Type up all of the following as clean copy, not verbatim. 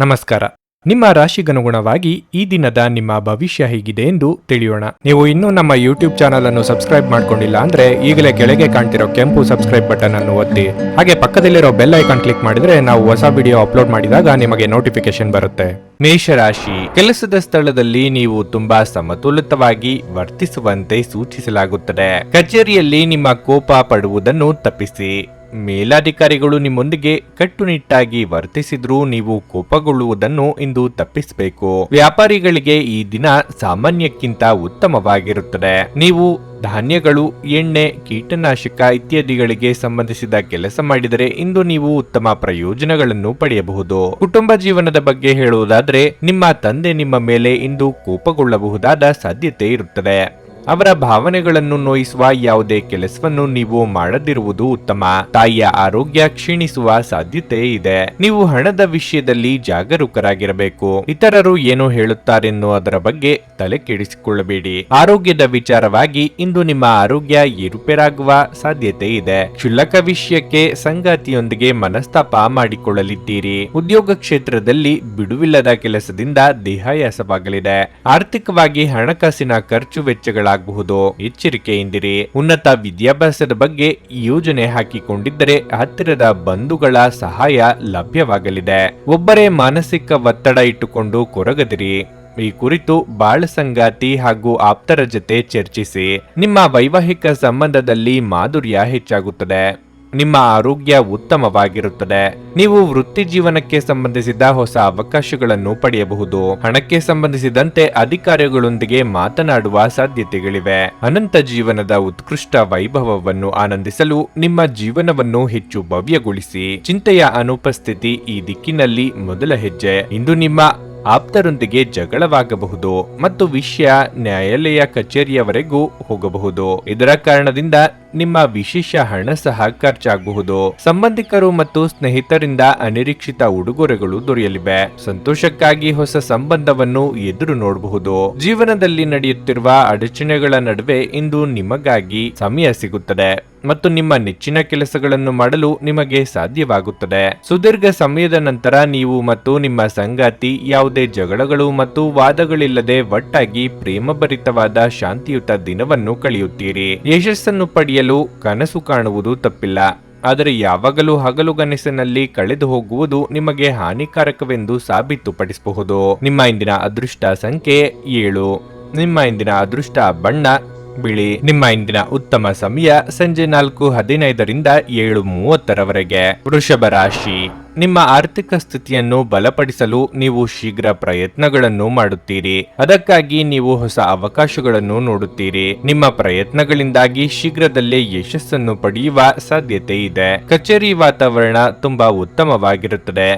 ನಮಸ್ಕಾರ. ನಿಮ್ಮ ರಾಶಿಗನುಗುಣವಾಗಿ ಈ ದಿನದ ನಿಮ್ಮ ಭವಿಷ್ಯ ಹೇಗಿದೆ ಎಂದು ತಿಳಿಯೋಣ. ನೀವು ಇನ್ನೂ ನಮ್ಮ ಯೂಟ್ಯೂಬ್ ಚಾನಲ್ ಅನ್ನು ಸಬ್ಸ್ಕ್ರೈಬ್ ಮಾಡ್ಕೊಂಡಿಲ್ಲ ಅಂದ್ರೆ ಈಗಲೇ ಕೆಳಗೆ ಕಾಣ್ತಿರೋ ಕೆಂಪು ಸಬ್ಸ್ಕ್ರೈಬ್ ಬಟನ್ ಅನ್ನು ಒತ್ತಿ, ಹಾಗೆ ಪಕ್ಕದಲ್ಲಿರೋ ಬೆಲ್ ಐಕಾನ್ ಕ್ಲಿಕ್ ಮಾಡಿದ್ರೆ ನಾವು ಹೊಸ ವಿಡಿಯೋ ಅಪ್ಲೋಡ್ ಮಾಡಿದಾಗ ನಿಮಗೆ ನೋಟಿಫಿಕೇಶನ್ ಬರುತ್ತೆ. ಮೇಷರಾಶಿ, ಕೆಲಸದ ಸ್ಥಳದಲ್ಲಿ ನೀವು ತುಂಬಾ ಸಮತೋಲಿತವಾಗಿ ವರ್ತಿಸುವಂತೆ ಸೂಚಿಸಲಾಗುತ್ತದೆ. ಕಚೇರಿಯಲ್ಲಿ ನಿಮ್ಮ ಕೋಪ ಪಡುವುದನ್ನು ತಪ್ಪಿಸಿ. ಮೇಲಾಧಿಕಾರಿಗಳು ನಿಮ್ಮೊಂದಿಗೆ ಕಟ್ಟುನಿಟ್ಟಾಗಿ ವರ್ತಿಸಿದ್ರೂ ನೀವು ಕೋಪಗೊಳ್ಳುವುದನ್ನು ಇಂದು ತಪ್ಪಿಸಬೇಕು. ವ್ಯಾಪಾರಿಗಳಿಗೆ ಈ ದಿನ ಸಾಮಾನ್ಯಕ್ಕಿಂತ ಉತ್ತಮವಾಗಿರುತ್ತದೆ. ನೀವು ಧಾನ್ಯಗಳು, ಎಣ್ಣೆ, ಕೀಟನಾಶಕ ಇತ್ಯಾದಿಗಳಿಗೆ ಸಂಬಂಧಿಸಿದ ಕೆಲಸ ಮಾಡಿದರೆ ಇಂದು ನೀವು ಉತ್ತಮ ಪ್ರಯೋಜನಗಳನ್ನು ಪಡೆಯಬಹುದು. ಕುಟುಂಬ ಜೀವನದ ಬಗ್ಗೆ ಹೇಳುವುದಾದ್ರೆ, ನಿಮ್ಮ ತಂದೆ ನಿಮ್ಮ ಮೇಲೆ ಇಂದು ಕೋಪಗೊಳ್ಳಬಹುದಾದ ಸಾಧ್ಯತೆ ಇರುತ್ತದೆ. ಅವರ ಭಾವನೆಗಳನ್ನು ನೋಯಿಸುವ ಯಾವುದೇ ಕೆಲಸವನ್ನು ನೀವು ಮಾಡದಿರುವುದು ಉತ್ತಮ. ತಾಯಿಯ ಆರೋಗ್ಯ ಕ್ಷೀಣಿಸುವ ಸಾಧ್ಯತೆ ಇದೆ. ನೀವು ಹಣದ ವಿಷಯದಲ್ಲಿ ಜಾಗರೂಕರಾಗಿರಬೇಕು. ಇತರರು ಏನು ಹೇಳುತ್ತಾರೆನ್ನುವುದರ ಬಗ್ಗೆ ತಲೆ ಕೆಡಿಸಿಕೊಳ್ಳಬೇಡಿ. ಆರೋಗ್ಯದ ವಿಚಾರವಾಗಿ ಇಂದು ನಿಮ್ಮ ಆರೋಗ್ಯ ಏರುಪೇರಾಗುವ ಸಾಧ್ಯತೆ ಇದೆ. ಕ್ಷುಲ್ಲಕ ವಿಷಯಕ್ಕೆ ಸಂಗಾತಿಯೊಂದಿಗೆ ಮನಸ್ತಾಪ ಮಾಡಿಕೊಳ್ಳಲಿದ್ದೀರಿ. ಉದ್ಯೋಗ ಕ್ಷೇತ್ರದಲ್ಲಿ ಬಿಡುವಿಲ್ಲದ ಕೆಲಸದಿಂದ ದೇಹಾಯಾಸವಾಗಲಿದೆ. ಆರ್ಥಿಕವಾಗಿ ಹಣಕಾಸಿನ ಖರ್ಚು ವೆಚ್ಚಗಳಾಗಬಹುದು. ಎಚ್ಚರಿಕೆಯಿಂದಿರಿ. ಉನ್ನತ ವಿದ್ಯಾಭ್ಯಾಸದ ಬಗ್ಗೆ ಯೋಜನೆ ಹಾಕಿಕೊಂಡಿದ್ದರೆ ಹತ್ತಿರದ ಬಂಧುಗಳ ಸಹಾಯ ಲಭ್ಯವಾಗಲಿದೆ. ಒಬ್ಬರೇ ಮಾನಸಿಕ ಒತ್ತಡ ಇಟ್ಟುಕೊಂಡು ಕೊರಗದಿರಿ. ಈ ಕುರಿತು ಬಾಳ ಸಂಗಾತಿ ಹಾಗೂ ಆಪ್ತರ ಜೊತೆ ಚರ್ಚಿಸಿ. ನಿಮ್ಮ ವೈವಾಹಿಕ ಸಂಬಂಧದಲ್ಲಿ ಮಾಧುರ್ಯ ಹೆಚ್ಚಾಗುತ್ತದೆ. ನಿಮ್ಮ ಆರೋಗ್ಯ ಉತ್ತಮವಾಗಿರುತ್ತದೆ. ನೀವು ವೃತ್ತಿ ಜೀವನಕ್ಕೆ ಸಂಬಂಧಿಸಿದ ಹೊಸ ಅವಕಾಶಗಳನ್ನು ಪಡೆಯಬಹುದು. ಹಣಕ್ಕೆ ಸಂಬಂಧಿಸಿದಂತೆ ಅಧಿಕಾರಿಗಳೊಂದಿಗೆ ಮಾತನಾಡುವ ಸಾಧ್ಯತೆಗಳಿವೆ. ಅನಂತ ಜೀವನದ ಉತ್ಕೃಷ್ಟ ವೈಭವವನ್ನು ಆನಂದಿಸಲು ನಿಮ್ಮ ಜೀವನವನ್ನು ಹೆಚ್ಚು ಭವ್ಯಗೊಳಿಸಿ. ಚಿಂತೆಯ ಅನುಪಸ್ಥಿತಿ ಈ ದಿಕ್ಕಿನಲ್ಲಿ ಮೊದಲ ಹೆಜ್ಜೆ. ಇಂದು ನಿಮ್ಮ ಆಪ್ತರೊಂದಿಗೆ ಜಗಳವಾಗಬಹುದು ಮತ್ತು ವಿಷಯ ನ್ಯಾಯಾಲಯ ಕಚೇರಿಯವರೆಗೂ ಹೋಗಬಹುದು. ಇದರ ಕಾರಣದಿಂದ ನಿಮ್ಮ ವಿಶೇಷ ಹಣ ಸಹ ಖರ್ಚಾಗಬಹುದು. ಸಂಬಂಧಿಕರು ಮತ್ತು ಸ್ನೇಹಿತರಿಂದ ಅನಿರೀಕ್ಷಿತ ಉಡುಗೊರೆಗಳು ದೊರೆಯಲಿವೆ. ಸಂತೋಷಕ್ಕಾಗಿ ಹೊಸ ಸಂಬಂಧವನ್ನು ಎದುರು ನೋಡಬಹುದು. ಜೀವನದಲ್ಲಿ ನಡೆಯುತ್ತಿರುವ ಅಡಚಣೆಗಳ ನಡುವೆ ಇಂದು ನಿಮಗಾಗಿ ಸಮಯ ಸಿಗುತ್ತದೆ ಮತ್ತು ನಿಮ್ಮ ನೆಚ್ಚಿನ ಕೆಲಸಗಳನ್ನು ಮಾಡಲು ನಿಮಗೆ ಸಾಧ್ಯವಾಗುತ್ತದೆ. ಸುದೀರ್ಘ ಸಮಯದ ನಂತರ ನೀವು ಮತ್ತು ನಿಮ್ಮ ಸಂಗಾತಿ ಯಾವುದೇ ಜಗಳಗಳು ಮತ್ತು ವಾದಗಳಿಲ್ಲದೆ ಒಟ್ಟಾಗಿ ಪ್ರೇಮಭರಿತವಾದ ಶಾಂತಿಯುತ ದಿನವನ್ನು ಕಳೆಯುತ್ತೀರಿ. ಯಶಸ್ಸನ್ನು ಪಡೆಯಲು ಕನಸು ಕಾಣುವುದು ತಪ್ಪಿಲ್ಲ, ಆದರೆ ಯಾವಾಗಲೂ ಹಗಲುಗನಸಿನಲ್ಲಿ ಕಳೆದು ಹೋಗುವುದು ನಿಮಗೆ ಹಾನಿಕಾರಕವೆಂದು ಸಾಬೀತುಪಡಿಸಬಹುದು. ನಿಮ್ಮ ಇಂದಿನ ಅದೃಷ್ಟ ಸಂಖ್ಯೆ 7. ನಿಮ್ಮ ಇಂದಿನ ಅದೃಷ್ಟ ಬಣ್ಣ ಬಿಳಿ. ನಿಮ್ಮ ಇಂದಿನ ಉತ್ತಮ ಸಮಯ ಸಂಜೆ 4:15ರಿಂದ 7:30ರವರೆಗೆ. ವೃಷಭ ರಾಶಿ, ನಿಮ್ಮ ಆರ್ಥಿಕ ಸ್ಥಿತಿಯನ್ನು ಬಲಪಡಿಸಲು ನೀವು ಶೀಘ್ರ ಪ್ರಯತ್ನಗಳನ್ನು ಮಾಡುತ್ತೀರಿ. ಅದಕ್ಕಾಗಿ ನೀವು ಹೊಸ ಅವಕಾಶಗಳನ್ನು ನೋಡುತ್ತೀರಿ. ನಿಮ್ಮ ಪ್ರಯತ್ನಗಳಿಂದಾಗಿ ಶೀಘ್ರದಲ್ಲೇ ಯಶಸ್ಸನ್ನು ಪಡೆಯುವ ಸಾಧ್ಯತೆ ಇದೆ. ಕಚೇರಿ ವಾತಾವರಣ ತುಂಬಾ ಉತ್ತಮವಾಗಿರುತ್ತದೆ.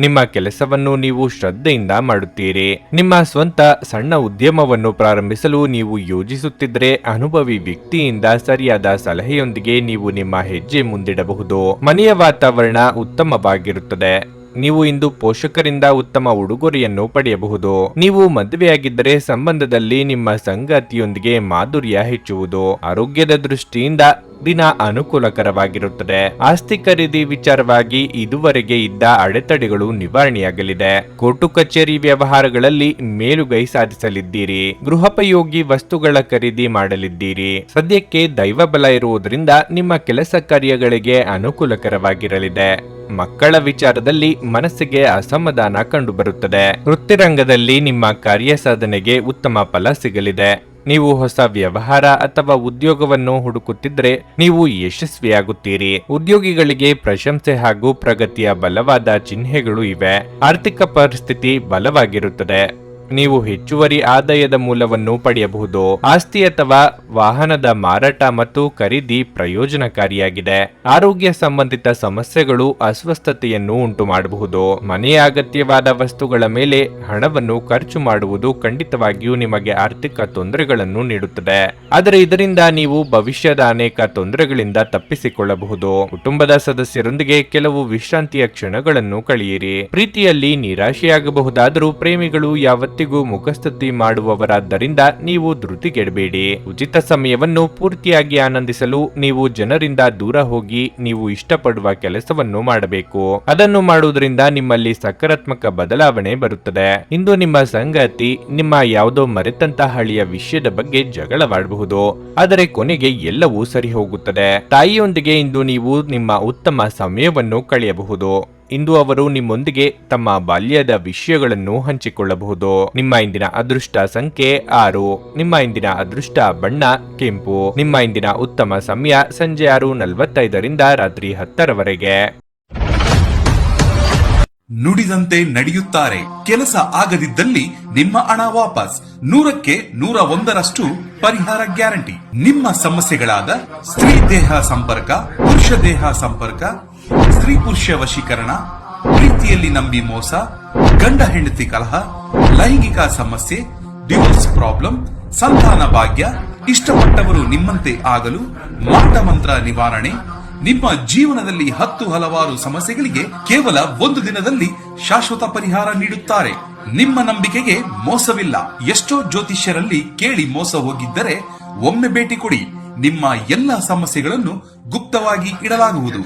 ನಿಮ್ಮ ಕೆಲಸವನ್ನು ನೀವು ಶ್ರದ್ಧೆಯಿಂದ ಮಾಡುತ್ತೀರಿ. ನಿಮ್ಮ ಸ್ವಂತ ಸಣ್ಣ ಉದ್ಯಮವನ್ನು ಪ್ರಾರಂಭಿಸಲು ನೀವು ಯೋಜಿಸುತ್ತಿದ್ದರೆ ಅನುಭವಿ ವ್ಯಕ್ತಿಯಿಂದ ಸರಿಯಾದ ಸಲಹೆಯೊಂದಿಗೆ ನೀವು ನಿಮ್ಮ ಹೆಜ್ಜೆ ಮುಂದಿಡಬಹುದು. ಮನೆಯ ವಾತಾವರಣ ಉತ್ತಮವಾಗಿರುತ್ತದೆ. ನೀವು ಇಂದು ಪೋಷಕರಿಂದ ಉತ್ತಮ ಉಡುಗೊರೆಯನ್ನು ಪಡೆಯಬಹುದು. ನೀವು ಮದುವೆಯಾಗಿದ್ದರೆ ಸಂಬಂಧದಲ್ಲಿ ನಿಮ್ಮ ಸಂಗಾತಿಯೊಂದಿಗೆ ಮಾಧುರ್ಯ ಹೆಚ್ಚುವುದು. ಆರೋಗ್ಯದ ದೃಷ್ಟಿಯಿಂದ ದಿನ ಅನುಕೂಲಕರವಾಗಿರುತ್ತದೆ. ಆಸ್ತಿ ಖರೀದಿ ವಿಚಾರವಾಗಿ ಇದುವರೆಗೆ ಇದ್ದ ಅಡೆತಡೆಗಳು ನಿವಾರಣೆಯಾಗಲಿದೆ. ಕೋರ್ಟು ಕಚೇರಿ ವ್ಯವಹಾರಗಳಲ್ಲಿ ಮೇಲುಗೈ ಸಾಧಿಸಲಿದ್ದೀರಿ. ಗೃಹೋಪಯೋಗಿ ವಸ್ತುಗಳ ಖರೀದಿ ಮಾಡಲಿದ್ದೀರಿ. ಸದ್ಯಕ್ಕೆ ದೈವ ಬಲ ಇರುವುದರಿಂದ ನಿಮ್ಮ ಕೆಲಸ ಕಾರ್ಯಗಳಿಗೆ ಅನುಕೂಲಕರವಾಗಿರಲಿದೆ. ಮಕ್ಕಳ ವಿಚಾರದಲ್ಲಿ ಮನಸ್ಸಿಗೆ ಅಸಮಾಧಾನ ಕಂಡುಬರುತ್ತದೆ. ವೃತ್ತಿರಂಗದಲ್ಲಿ ನಿಮ್ಮ ಕಾರ್ಯ ಸಾಧನೆಗೆ ಉತ್ತಮ ಫಲ ಸಿಗಲಿದೆ. ನೀವು ಹೊಸ ವ್ಯವಹಾರ ಅಥವಾ ಉದ್ಯೋಗವನ್ನು ಹುಡುಕುತ್ತಿದ್ದರೆ ನೀವು ಯಶಸ್ವಿಯಾಗುತ್ತೀರಿ. ಉದ್ಯೋಗಿಗಳಿಗೆ ಪ್ರಶಂಸೆ ಹಾಗೂ ಪ್ರಗತಿಯ ಬಲವಾದ ಚಿಹ್ನೆಗಳು ಇವೆ. ಆರ್ಥಿಕ ಪರಿಸ್ಥಿತಿ ಬಲವಾಗಿರುತ್ತದೆ. ನೀವು ಹೆಚ್ಚುವರಿ ಆದಾಯದ ಮೂಲವನ್ನು ಪಡೆಯಬಹುದು. ಆಸ್ತಿ ಅಥವಾ ವಾಹನದ ಮಾರಾಟ ಮತ್ತು ಖರೀದಿ ಪ್ರಯೋಜನಕಾರಿಯಾಗಿದೆ. ಆರೋಗ್ಯ ಸಂಬಂಧಿತ ಸಮಸ್ಯೆಗಳು ಅಸ್ವಸ್ಥತೆಯನ್ನು ಉಂಟು ಮಾಡಬಹುದು. ಮನೆಯ ಅಗತ್ಯವಾದ ವಸ್ತುಗಳ ಮೇಲೆ ಹಣವನ್ನು ಖರ್ಚು ಮಾಡುವುದು ಖಂಡಿತವಾಗಿಯೂ ನಿಮಗೆ ಆರ್ಥಿಕ ತೊಂದರೆಗಳನ್ನು ನೀಡುತ್ತದೆ. ಆದರೆ ಇದರಿಂದ ನೀವು ಭವಿಷ್ಯದ ಅನೇಕ ತೊಂದರೆಗಳಿಂದ ತಪ್ಪಿಸಿಕೊಳ್ಳಬಹುದು. ಕುಟುಂಬದ ಸದಸ್ಯರೊಂದಿಗೆ ಕೆಲವು ವಿಶ್ರಾಂತಿಯ ಕ್ಷಣಗಳನ್ನು ಕಳೆಯಿರಿ. ಪ್ರೀತಿಯಲ್ಲಿ ನಿರಾಶೆಯಾಗಬಹುದಾದರೂ ಪ್ರೇಮಿಗಳು ಯಾವತ್ತೂ ಯಾವತ್ತಿಗೂ ಮುಖಸ್ತುತಿ ಮಾಡುವವರಾದ್ದರಿಂದ ನೀವು ಧೃತಿಗೆಡಬೇಡಿ. ಉಚಿತ ಸಮಯವನ್ನು ಪೂರ್ತಿಯಾಗಿ ಆನಂದಿಸಲು ನೀವು ಜನರಿಂದ ದೂರ ಹೋಗಿ ನೀವು ಇಷ್ಟಪಡುವ ಕೆಲಸವನ್ನು ಮಾಡಬೇಕು. ಅದನ್ನು ಮಾಡುವುದರಿಂದ ನಿಮ್ಮಲ್ಲಿ ಸಕಾರಾತ್ಮಕ ಬದಲಾವಣೆ ಬರುತ್ತದೆ. ಇಂದು ನಿಮ್ಮ ಸಂಗಾತಿ ನಿಮ್ಮ ಯಾವುದೋ ಮರೆತಂತ ಹಳೆಯ ವಿಷಯದ ಬಗ್ಗೆ ಜಗಳವಾಡಬಹುದು, ಆದರೆ ಕೊನೆಗೆ ಎಲ್ಲವೂ ಸರಿ ಹೋಗುತ್ತದೆ. ತಾಯಿಯೊಂದಿಗೆ ಇಂದು ನೀವು ನಿಮ್ಮ ಉತ್ತಮ ಸಮಯವನ್ನು ಕಳೆಯಬಹುದು. ಇಂದು ಅವರು ನಿಮ್ಮೊಂದಿಗೆ ತಮ್ಮ ಬಾಲ್ಯದ ವಿಷಯಗಳನ್ನು ಹಂಚಿಕೊಳ್ಳಬಹುದು. ನಿಮ್ಮ ಇಂದಿನ ಅದೃಷ್ಟ ಸಂಖ್ಯೆ 6. ನಿಮ್ಮ ಇಂದಿನ ಅದೃಷ್ಟ ಬಣ್ಣ ಕೆಂಪು. ನಿಮ್ಮ ಇಂದಿನ ಉತ್ತಮ ಸಮಯ ಸಂಜೆ 6:45ರಿಂದ ರಾತ್ರಿ 10ರವರೆಗೆ. ನುಡಿದಂತೆ ನಡೆಯುತ್ತಾರೆ. ಕೆಲಸ ಆಗದಿದ್ದಲ್ಲಿ ನಿಮ್ಮ ಹಣ ವಾಪಸ್. 100ಕ್ಕೆ 101ರಷ್ಟು ಪರಿಹಾರ ಗ್ಯಾರಂಟಿ. ನಿಮ್ಮ ಸಮಸ್ಯೆಗಳಾದ ಸ್ತ್ರೀ ದೇಹ ಸಂಪರ್ಕ, ಪುರುಷ ದೇಹ ಸಂಪರ್ಕ, ಸ್ತ್ರೀ ಪುರುಷ ವಶೀಕರಣ, ಪ್ರೀತಿಯಲ್ಲಿ ನಂಬಿ ಮೋಸ, ಗಂಡ ಹೆಂಡತಿ ಕಲಹ, ಲೈಂಗಿಕ ಸಮಸ್ಯೆ, ಡಿವೋರ್ಸ್ ಪ್ರಾಬ್ಲಮ್, ಸಂತಾನ ಭಾಗ್ಯ, ಇಷ್ಟಪಟ್ಟವರು ನಿಮ್ಮಂತೆ ಆಗಲು ಮಾಟ ಮಂತ್ರ ನಿವಾರಣೆ, ನಿಮ್ಮ ಜೀವನದಲ್ಲಿ 10 ಹಲವಾರು ಸಮಸ್ಯೆಗಳಿಗೆ ಕೇವಲ 1 ದಿನದಲ್ಲಿ ಶಾಶ್ವತ ಪರಿಹಾರ ನೀಡುತ್ತಾರೆ. ನಿಮ್ಮ ನಂಬಿಕೆಗೆ ಮೋಸವಿಲ್ಲ. ಎಷ್ಟೋ ಜ್ಯೋತಿಷ್ಯರಲ್ಲಿ ಕೇಳಿ ಮೋಸ ಹೋಗಿದ್ದರೆ ಒಮ್ಮೆ ಭೇಟಿ ಕೊಡಿ. ನಿಮ್ಮ ಎಲ್ಲ ಸಮಸ್ಯೆಗಳನ್ನು ಗುಪ್ತವಾಗಿ ಇಡಲಾಗುವುದು.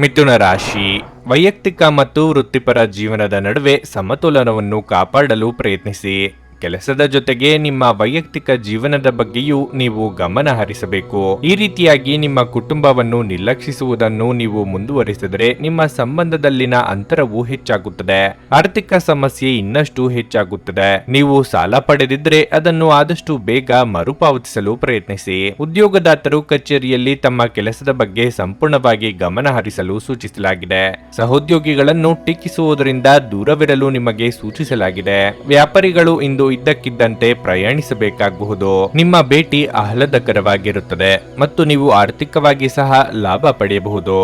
ಮಿಥುನ ರಾಶಿ. ವೈಯಕ್ತಿಕ ಮತ್ತು ವೃತ್ತಿಪರ ಜೀವನದ ನಡುವೆ ಸಮತೋಲನವನ್ನು ಕಾಪಾಡಲು ಪ್ರಯತ್ನಿಸಿ. ಕೆಲಸದ ಜೊತೆಗೆ ನಿಮ್ಮ ವೈಯಕ್ತಿಕ ಜೀವನದ ಬಗ್ಗೆಯೂ ನೀವು ಗಮನ ಹರಿಸಬೇಕು. ಈ ರೀತಿಯಾಗಿ ನಿಮ್ಮ ಕುಟುಂಬವನ್ನು ನಿರ್ಲಕ್ಷಿಸುವುದನ್ನು ನೀವು ಮುಂದುವರಿಸಿದರೆ ನಿಮ್ಮ ಸಂಬಂಧದಲ್ಲಿನ ಅಂತರವು ಹೆಚ್ಚಾಗುತ್ತದೆ. ಆರ್ಥಿಕ ಸಮಸ್ಯೆ ಇನ್ನಷ್ಟು ಹೆಚ್ಚಾಗುತ್ತದೆ. ನೀವು ಸಾಲ ಪಡೆದಿದ್ರೆ ಅದನ್ನು ಆದಷ್ಟು ಬೇಗ ಮರುಪಾವತಿಸಲು ಪ್ರಯತ್ನಿಸಿ. ಉದ್ಯೋಗದಾತರು ಕಚೇರಿಯಲ್ಲಿ ತಮ್ಮ ಕೆಲಸದ ಬಗ್ಗೆ ಸಂಪೂರ್ಣವಾಗಿ ಗಮನ ಹರಿಸಲು ಸೂಚಿಸಲಾಗಿದೆ. ಸಹೋದ್ಯೋಗಿಗಳನ್ನು ಟೀಕಿಸುವುದರಿಂದ ದೂರವಿರಲು ನಿಮಗೆ ಸೂಚಿಸಲಾಗಿದೆ. ವ್ಯಾಪಾರಿಗಳು ಇಂದು ಇದ್ದಕ್ಕಿದ್ದಂತೆ ಪ್ರಯಾಣಿಸಬೇಕಾಗಬಹುದು. ನಿಮ್ಮ ಭೇಟಿ ಆಹ್ಲಾದಕರವಾಗಿರುತ್ತದೆ ಮತ್ತು ನೀವು ಆರ್ಥಿಕವಾಗಿ ಸಹ ಲಾಭ ಪಡೆಯಬಹುದು.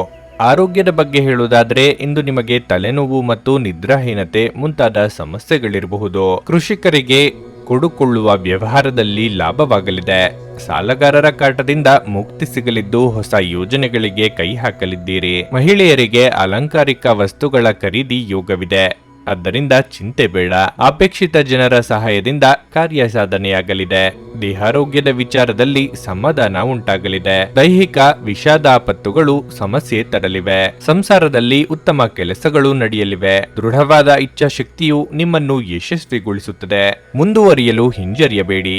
ಆರೋಗ್ಯದ ಬಗ್ಗೆ ಹೇಳುವುದಾದರೆ ಇಂದು ನಿಮಗೆ ತಲೆನೋವು ಮತ್ತು ನಿದ್ರಾಹೀನತೆ ಮುಂತಾದ ಸಮಸ್ಯೆಗಳಿರಬಹುದು. ಕೃಷಿಕರಿಗೆ ಕೊಡುಕೊಳ್ಳುವ ವ್ಯವಹಾರದಲ್ಲಿ ಲಾಭವಾಗಲಿದೆ. ಸಾಲಗಾರರ ಕಾಟದಿಂದ ಮುಕ್ತಿ ಸಿಗಲಿದ್ದು ಹೊಸ ಯೋಜನೆಗಳಿಗೆ ಕೈ ಹಾಕಲಿದ್ದೀರಿ. ಮಹಿಳೆಯರಿಗೆ ಅಲಂಕಾರಿಕ ವಸ್ತುಗಳ ಖರೀದಿ ಯೋಗವಿದೆ. ಆದ್ದರಿಂದ ಚಿಂತೆ ಬೇಡ. ಅಪೇಕ್ಷಿತ ಜನರ ಸಹಾಯದಿಂದ ಕಾರ್ಯ ಸಾಧನೆಯಾಗಲಿದೆ. ದೇಹಾರೋಗ್ಯದ ವಿಚಾರದಲ್ಲಿ ಸಮಾಧಾನ ಉಂಟಾಗಲಿದೆ. ದೈಹಿಕ ವಿಷಾದಾಪತ್ತುಗಳು ಸಮಸ್ಯೆ ತರಲಿವೆ. ಸಂಸಾರದಲ್ಲಿ ಉತ್ತಮ ಕೆಲಸಗಳು ನಡೆಯಲಿವೆ. ದೃಢವಾದ ಇಚ್ಛಾಶಕ್ತಿಯು ನಿಮ್ಮನ್ನು ಯಶಸ್ವಿಗೊಳಿಸುತ್ತದೆ. ಮುಂದುವರಿಯಲು ಹಿಂಜರಿಯಬೇಡಿ.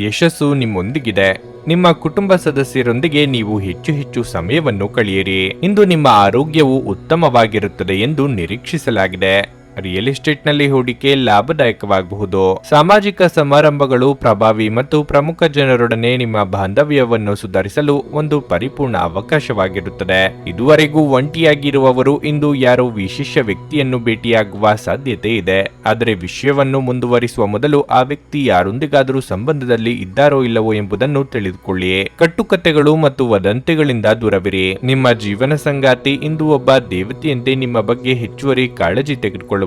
ಯಶಸ್ಸು ನಿಮ್ಮೊಂದಿಗಿದೆ. ನಿಮ್ಮ ಕುಟುಂಬ ಸದಸ್ಯರೊಂದಿಗೆ ನೀವು ಹೆಚ್ಚು ಹೆಚ್ಚು ಸಮಯವನ್ನು ಕಳೆಯಿರಿ. ಇಂದು ನಿಮ್ಮ ಆರೋಗ್ಯವು ಉತ್ತಮವಾಗಿರುತ್ತದೆ ಎಂದು ನಿರೀಕ್ಷಿಸಲಾಗಿದೆ. ರಿಯಲ್ ಎಸ್ಟೇಟ್ನಲ್ಲಿ ಹೂಡಿಕೆ ಲಾಭದಾಯಕವಾಗಬಹುದು. ಸಾಮಾಜಿಕ ಸಮಾರಂಭಗಳು ಪ್ರಭಾವಿ ಮತ್ತು ಪ್ರಮುಖ ಜನರೊಡನೆ ನಿಮ್ಮ ಬಾಂಧವ್ಯವನ್ನು ಸುಧಾರಿಸಲು ಒಂದು ಪರಿಪೂರ್ಣ ಅವಕಾಶವಾಗಿರುತ್ತದೆ. ಇದುವರೆಗೂ ಒಂಟಿಯಾಗಿರುವವರು ಇಂದು ಯಾರೋ ವಿಶೇಷ ವ್ಯಕ್ತಿಯನ್ನು ಭೇಟಿಯಾಗುವ ಸಾಧ್ಯತೆ ಇದೆ. ಆದರೆ ವಿಷಯವನ್ನು ಮುಂದುವರಿಸುವ ಮೊದಲು ಆ ವ್ಯಕ್ತಿ ಯಾರೊಂದಿಗಾದರೂ ಸಂಬಂಧದಲ್ಲಿ ಇದ್ದಾರೋ ಇಲ್ಲವೋ ಎಂಬುದನ್ನು ತಿಳಿದುಕೊಳ್ಳಿ. ಕಟ್ಟುಕತೆಗಳು ಮತ್ತು ವದಂತಿಗಳಿಂದ ದೂರವಿರಿ. ನಿಮ್ಮ ಜೀವನ ಸಂಗಾತಿ ಇಂದು ಒಬ್ಬ ದೇವತೆಯಂತೆ ನಿಮ್ಮ ಬಗ್ಗೆ ಹೆಚ್ಚುವರಿ ಕಾಳಜಿ ತೆಗೆದುಕೊಳ್ಳಬಹುದು.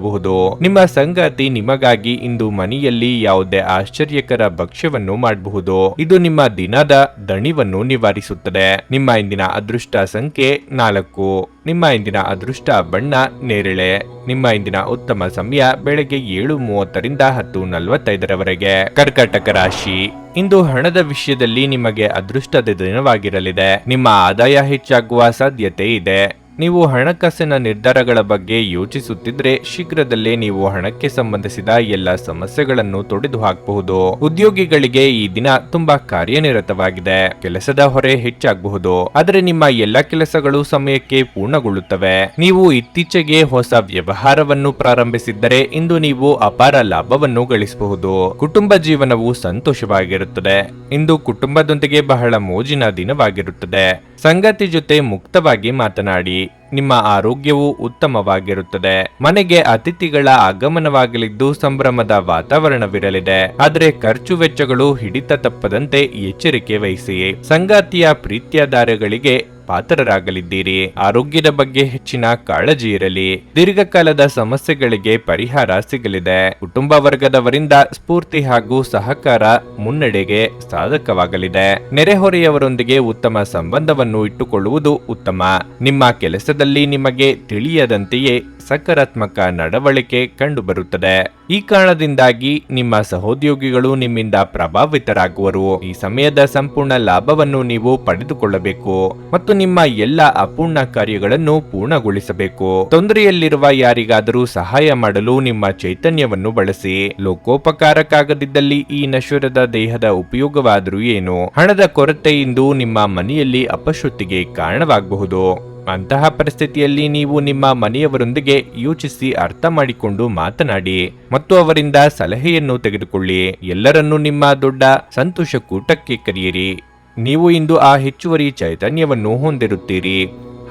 ನಿಮ್ಮ ಸಂಗಾತಿ ನಿಮಗಾಗಿ ಇಂದು ಮನೆಯಲ್ಲಿ ಯಾವುದೇ ಆಶ್ಚರ್ಯಕರ ಭಕ್ಷ್ಯವನ್ನು ಮಾಡಬಹುದು. ಇದು ನಿಮ್ಮ ದಿನದ ದಣಿವನ್ನು ನಿವಾರಿಸುತ್ತದೆ. ನಿಮ್ಮ ಇಂದಿನ ಅದೃಷ್ಟ ಸಂಖ್ಯೆ 4. ನಿಮ್ಮ ಇಂದಿನ ಅದೃಷ್ಟ ಬಣ್ಣ ನೇರಳೆ. ನಿಮ್ಮ ಇಂದಿನ ಉತ್ತಮ ಸಮಯ ಬೆಳಗ್ಗೆ 7:30ರಿಂದ 10:45ರವರೆಗೆ. ಕರ್ಕಾಟಕ ರಾಶಿ. ಇಂದು ಹಣದ ವಿಷಯದಲ್ಲಿ ನಿಮಗೆ ಅದೃಷ್ಟದ ದಿನವಾಗಿರಲಿದೆ. ನಿಮ್ಮ ಆದಾಯ ಹೆಚ್ಚಾಗುವ ಸಾಧ್ಯತೆ ಇದೆ. ನೀವು ಹಣಕಾಸಿನ ನಿರ್ಧಾರಗಳ ಬಗ್ಗೆ ಯೋಚಿಸುತ್ತಿದ್ರೆ ಶೀಘ್ರದಲ್ಲೇ ನೀವು ಹಣಕ್ಕೆ ಸಂಬಂಧಿಸಿದ ಎಲ್ಲ ಸಮಸ್ಯೆಗಳನ್ನು ತೊಡೆದು ಹಾಕಬಹುದು. ಉದ್ಯೋಗಿಗಳಿಗೆ ಈ ದಿನ ತುಂಬಾ ಕಾರ್ಯನಿರತವಾಗಿದೆ. ಕೆಲಸದ ಹೊರೆ ಹೆಚ್ಚಾಗಬಹುದು, ಆದರೆ ನಿಮ್ಮ ಎಲ್ಲ ಕೆಲಸಗಳು ಸಮಯಕ್ಕೆ ಪೂರ್ಣಗೊಳ್ಳುತ್ತವೆ. ನೀವು ಇತ್ತೀಚೆಗೆ ಹೊಸ ವ್ಯವಹಾರವನ್ನು ಪ್ರಾರಂಭಿಸಿದ್ದರೆ ಇಂದು ನೀವು ಅಪಾರ ಲಾಭವನ್ನು ಗಳಿಸಬಹುದು. ಕುಟುಂಬ ಜೀವನವು ಸಂತೋಷವಾಗಿರುತ್ತದೆ. ಇಂದು ಕುಟುಂಬದೊಂದಿಗೆ ಬಹಳ ಮೋಜಿನ ದಿನವಾಗಿರುತ್ತದೆ. ಸಂಗಾತಿ ಜೊತೆ ಮುಕ್ತವಾಗಿ ಮಾತನಾಡಿ. ನಿಮ್ಮ ಆರೋಗ್ಯವು ಉತ್ತಮವಾಗಿರುತ್ತದೆ. ಮನೆಗೆ ಅತಿಥಿಗಳ ಆಗಮನವಾಗಲಿದ್ದು ಸಂಭ್ರಮದ ವಾತಾವರಣವಿರಲಿದೆ. ಆದರೆ ಖರ್ಚು ವೆಚ್ಚಗಳು ಹಿಡಿತ ತಪ್ಪದಂತೆ ಎಚ್ಚರಿಕೆ ವಹಿಸಿ. ಸಂಗಾತಿಯ ಪ್ರೀತ್ಯಾಧಾರಗಳಿಗೆ ಪಾತ್ರರಾಗಲಿದ್ದೀರಿ. ಆರೋಗ್ಯದ ಬಗ್ಗೆ ಹೆಚ್ಚಿನ ಕಾಳಜಿ ಇರಲಿ. ದೀರ್ಘಕಾಲದ ಸಮಸ್ಯೆಗಳಿಗೆ ಪರಿಹಾರ ಸಿಗಲಿದೆ. ಕುಟುಂಬ ವರ್ಗದವರಿಂದ ಸ್ಫೂರ್ತಿ ಹಾಗೂ ಸಹಕಾರ ಮುನ್ನಡೆಗೆ ಸಾಧಕವಾಗಲಿದೆ. ನೆರೆಹೊರೆಯವರೊಂದಿಗೆ ಉತ್ತಮ ಸಂಬಂಧವನ್ನು ಇಟ್ಟುಕೊಳ್ಳುವುದು ಉತ್ತಮ. ನಿಮ್ಮ ಕೆಲಸದ ಸಂಪರ್ಕದಲ್ಲಿ ನಿಮಗೆ ತಿಳಿಯದಂತೆಯೇ ಸಕಾರಾತ್ಮಕ ನಡವಳಿಕೆ ಕಂಡುಬರುತ್ತದೆ. ಈ ಕಾರಣದಿಂದಾಗಿ ನಿಮ್ಮ ಸಹೋದ್ಯೋಗಿಗಳು ನಿಮ್ಮಿಂದ ಪ್ರಭಾವಿತರಾಗುವರು. ಈ ಸಮಯದ ಸಂಪೂರ್ಣ ಲಾಭವನ್ನು ನೀವು ಪಡೆದುಕೊಳ್ಳಬೇಕು ಮತ್ತು ನಿಮ್ಮ ಎಲ್ಲ ಅಪೂರ್ಣ ಕಾರ್ಯಗಳನ್ನು ಪೂರ್ಣಗೊಳಿಸಬೇಕು. ತೊಂದರೆಯಲ್ಲಿರುವ ಯಾರಿಗಾದರೂ ಸಹಾಯ ಮಾಡಲು ನಿಮ್ಮ ಚೈತನ್ಯವನ್ನು ಬಳಸಿ. ಲೋಕೋಪಕಾರಕ್ಕಾಗದಿದ್ದಲ್ಲಿ ಈ ನಶ್ವರದ ದೇಹದ ಉಪಯೋಗವಾದರೂ ಏನು? ಹಣದ ಕೊರತೆಯಿಂದ ನಿಮ್ಮ ಮನೆಯಲ್ಲಿ ಅಪಶೃದ್ಧಿಗೆ ಕಾರಣವಾಗಬಹುದು. ಅಂತಹ ಪರಿಸ್ಥಿತಿಯಲ್ಲಿ ನೀವು ನಿಮ್ಮ ಮನೆಯವರೊಂದಿಗೆ ಯೋಚಿಸಿ ಅರ್ಥ ಮಾಡಿಕೊಂಡು ಮಾತನಾಡಿ ಮತ್ತು ಅವರಿಂದ ಸಲಹೆಯನ್ನು ತೆಗೆದುಕೊಳ್ಳಿ. ಎಲ್ಲರನ್ನೂ ನಿಮ್ಮ ದೊಡ್ಡ ಸಂತೋಷ ಕೂಟಕ್ಕೆ ಕರೆಯಿರಿ. ನೀವು ಇಂದು ಆ ಹೆಚ್ಚುವರಿ ಚೈತನ್ಯವನ್ನು ಹೊಂದಿರುತ್ತೀರಿ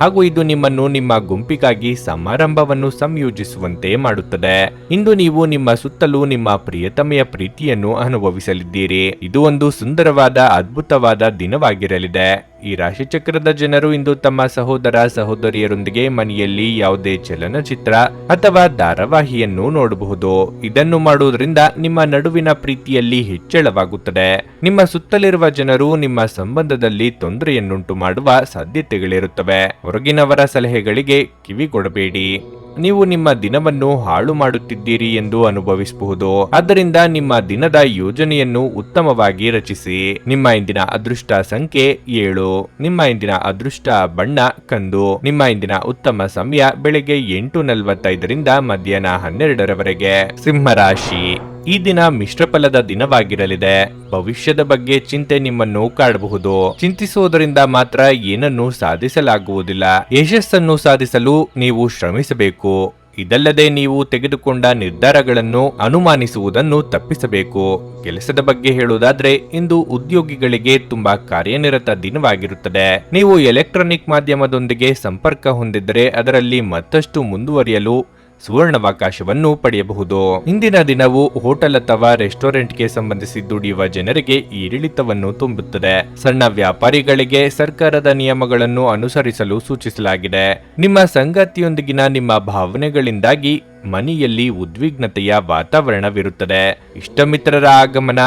ಹಾಗೂ ಇದು ನಿಮ್ಮನ್ನು ನಿಮ್ಮ ಗುಂಪಿಗಾಗಿ ಸಮಾರಂಭವನ್ನು ಸಂಯೋಜಿಸುವಂತೆ ಮಾಡುತ್ತದೆ. ಇಂದು ನೀವು ನಿಮ್ಮ ಸುತ್ತಲೂ ನಿಮ್ಮ ಪ್ರಿಯತಮೆಯ ಪ್ರೀತಿಯನ್ನು ಅನುಭವಿಸಲಿದ್ದೀರಿ. ಇದು ಒಂದು ಸುಂದರವಾದ ಅದ್ಭುತವಾದ ದಿನವಾಗಿರಲಿದೆ. ಈ ರಾಶಿಚಕ್ರದ ಜನರು ಇಂದು ತಮ್ಮ ಸಹೋದರ ಸಹೋದರಿಯರೊಂದಿಗೆ ಮನೆಯಲ್ಲಿ ಯಾವುದೇ ಚಲನಚಿತ್ರ ಅಥವಾ ಧಾರಾವಾಹಿಯನ್ನು ನೋಡಬಹುದು. ಇದನ್ನು ಮಾಡುವುದರಿಂದ ನಿಮ್ಮ ನಡುವಿನ ಪ್ರೀತಿಯಲ್ಲಿ ಹೆಚ್ಚಳವಾಗುತ್ತದೆ. ನಿಮ್ಮ ಸುತ್ತಲಿರುವ ಜನರು ನಿಮ್ಮ ಸಂಬಂಧದಲ್ಲಿ ತೊಂದರೆಯನ್ನುಂಟು ಮಾಡುವ ಸಾಧ್ಯತೆಗಳಿರುತ್ತವೆ. ಹೊರಗಿನವರ ಸಲಹೆಗಳಿಗೆ ಕಿವಿಗೊಡಬೇಡಿ. ನೀವು ನಿಮ್ಮ ದಿನವನ್ನು ಹಾಳು ಮಾಡುತ್ತಿದ್ದೀರಿ ಎಂದು ಅನುಭವಿಸಬಹುದು. ಆದ್ದರಿಂದ ನಿಮ್ಮ ದಿನದ ಯೋಜನೆಯನ್ನು ಉತ್ತಮವಾಗಿ ರಚಿಸಿ. ನಿಮ್ಮ ಇಂದಿನ ಅದೃಷ್ಟ ಸಂಖ್ಯೆ 7. ನಿಮ್ಮ ಇಂದಿನ ಅದೃಷ್ಟ ಬಣ್ಣ ಕಂದು. ನಿಮ್ಮ ಇಂದಿನ ಉತ್ತಮ ಸಮಯ ಬೆಳಗ್ಗೆ 8:45 ಮಧ್ಯಾಹ್ನ 12 ಸಿಂಹರಾಶಿ. ಈ ದಿನ ಮಿಶ್ರ ಫಲದ ದಿನವಾಗಿರಲಿದೆ. ಭವಿಷ್ಯದ ಬಗ್ಗೆ ಚಿಂತೆ ನಿಮ್ಮನ್ನು ಕಾಡಬಹುದು. ಚಿಂತಿಸುವುದರಿಂದ ಮಾತ್ರ ಏನನ್ನು ಸಾಧಿಸಲಾಗುವುದಿಲ್ಲ. ಯಶಸ್ಸನ್ನು ಸಾಧಿಸಲು ನೀವು ಶ್ರಮಿಸಬೇಕು. ಇದಲ್ಲದೆ ನೀವು ತೆಗೆದುಕೊಂಡ ನಿರ್ಧಾರಗಳನ್ನು ಅನುಮಾನಿಸುವುದನ್ನು ತಪ್ಪಿಸಬೇಕು. ಕೆಲಸದ ಬಗ್ಗೆ ಹೇಳುವುದಾದ್ರೆ ಇಂದು ಉದ್ಯೋಗಿಗಳಿಗೆ ತುಂಬಾ ಕಾರ್ಯನಿರತ ದಿನವಾಗಿರುತ್ತದೆ. ನೀವು ಎಲೆಕ್ಟ್ರಾನಿಕ್ ಮಾಧ್ಯಮದೊಂದಿಗೆ ಸಂಪರ್ಕ ಹೊಂದಿದ್ದರೆ ಅದರಲ್ಲಿ ಮತ್ತಷ್ಟು ಮುಂದುವರಿಯಲು ಸುವರ್ಣಾವಕಾಶವನ್ನು ಪಡೆಯಬಹುದು. ಇಂದಿನ ದಿನವು ಹೋಟೆಲ್ ಅಥವಾ ರೆಸ್ಟೋರೆಂಟ್ಗೆ ಸಂಬಂಧಿಸಿ ದುಡಿಯುವ ಜನರಿಗೆ ಏರಿಳಿತವನ್ನು ತುಂಬುತ್ತದೆ. ಸಣ್ಣ ವ್ಯಾಪಾರಿಗಳಿಗೆ ಸರ್ಕಾರದ ನಿಯಮಗಳನ್ನು ಅನುಸರಿಸಲು ಸೂಚಿಸಲಾಗಿದೆ. ನಿಮ್ಮ ಸಂಗಾತಿಯೊಂದಿಗಿನ ನಿಮ್ಮ ಭಾವನೆಗಳಿಂದಾಗಿ ಮನೆಯಲ್ಲಿ ಉದ್ವಿಗ್ನತೆಯ ವಾತಾವರಣವಿರುತ್ತದೆ. ಇಷ್ಟಮಿತ್ರರ ಆಗಮನ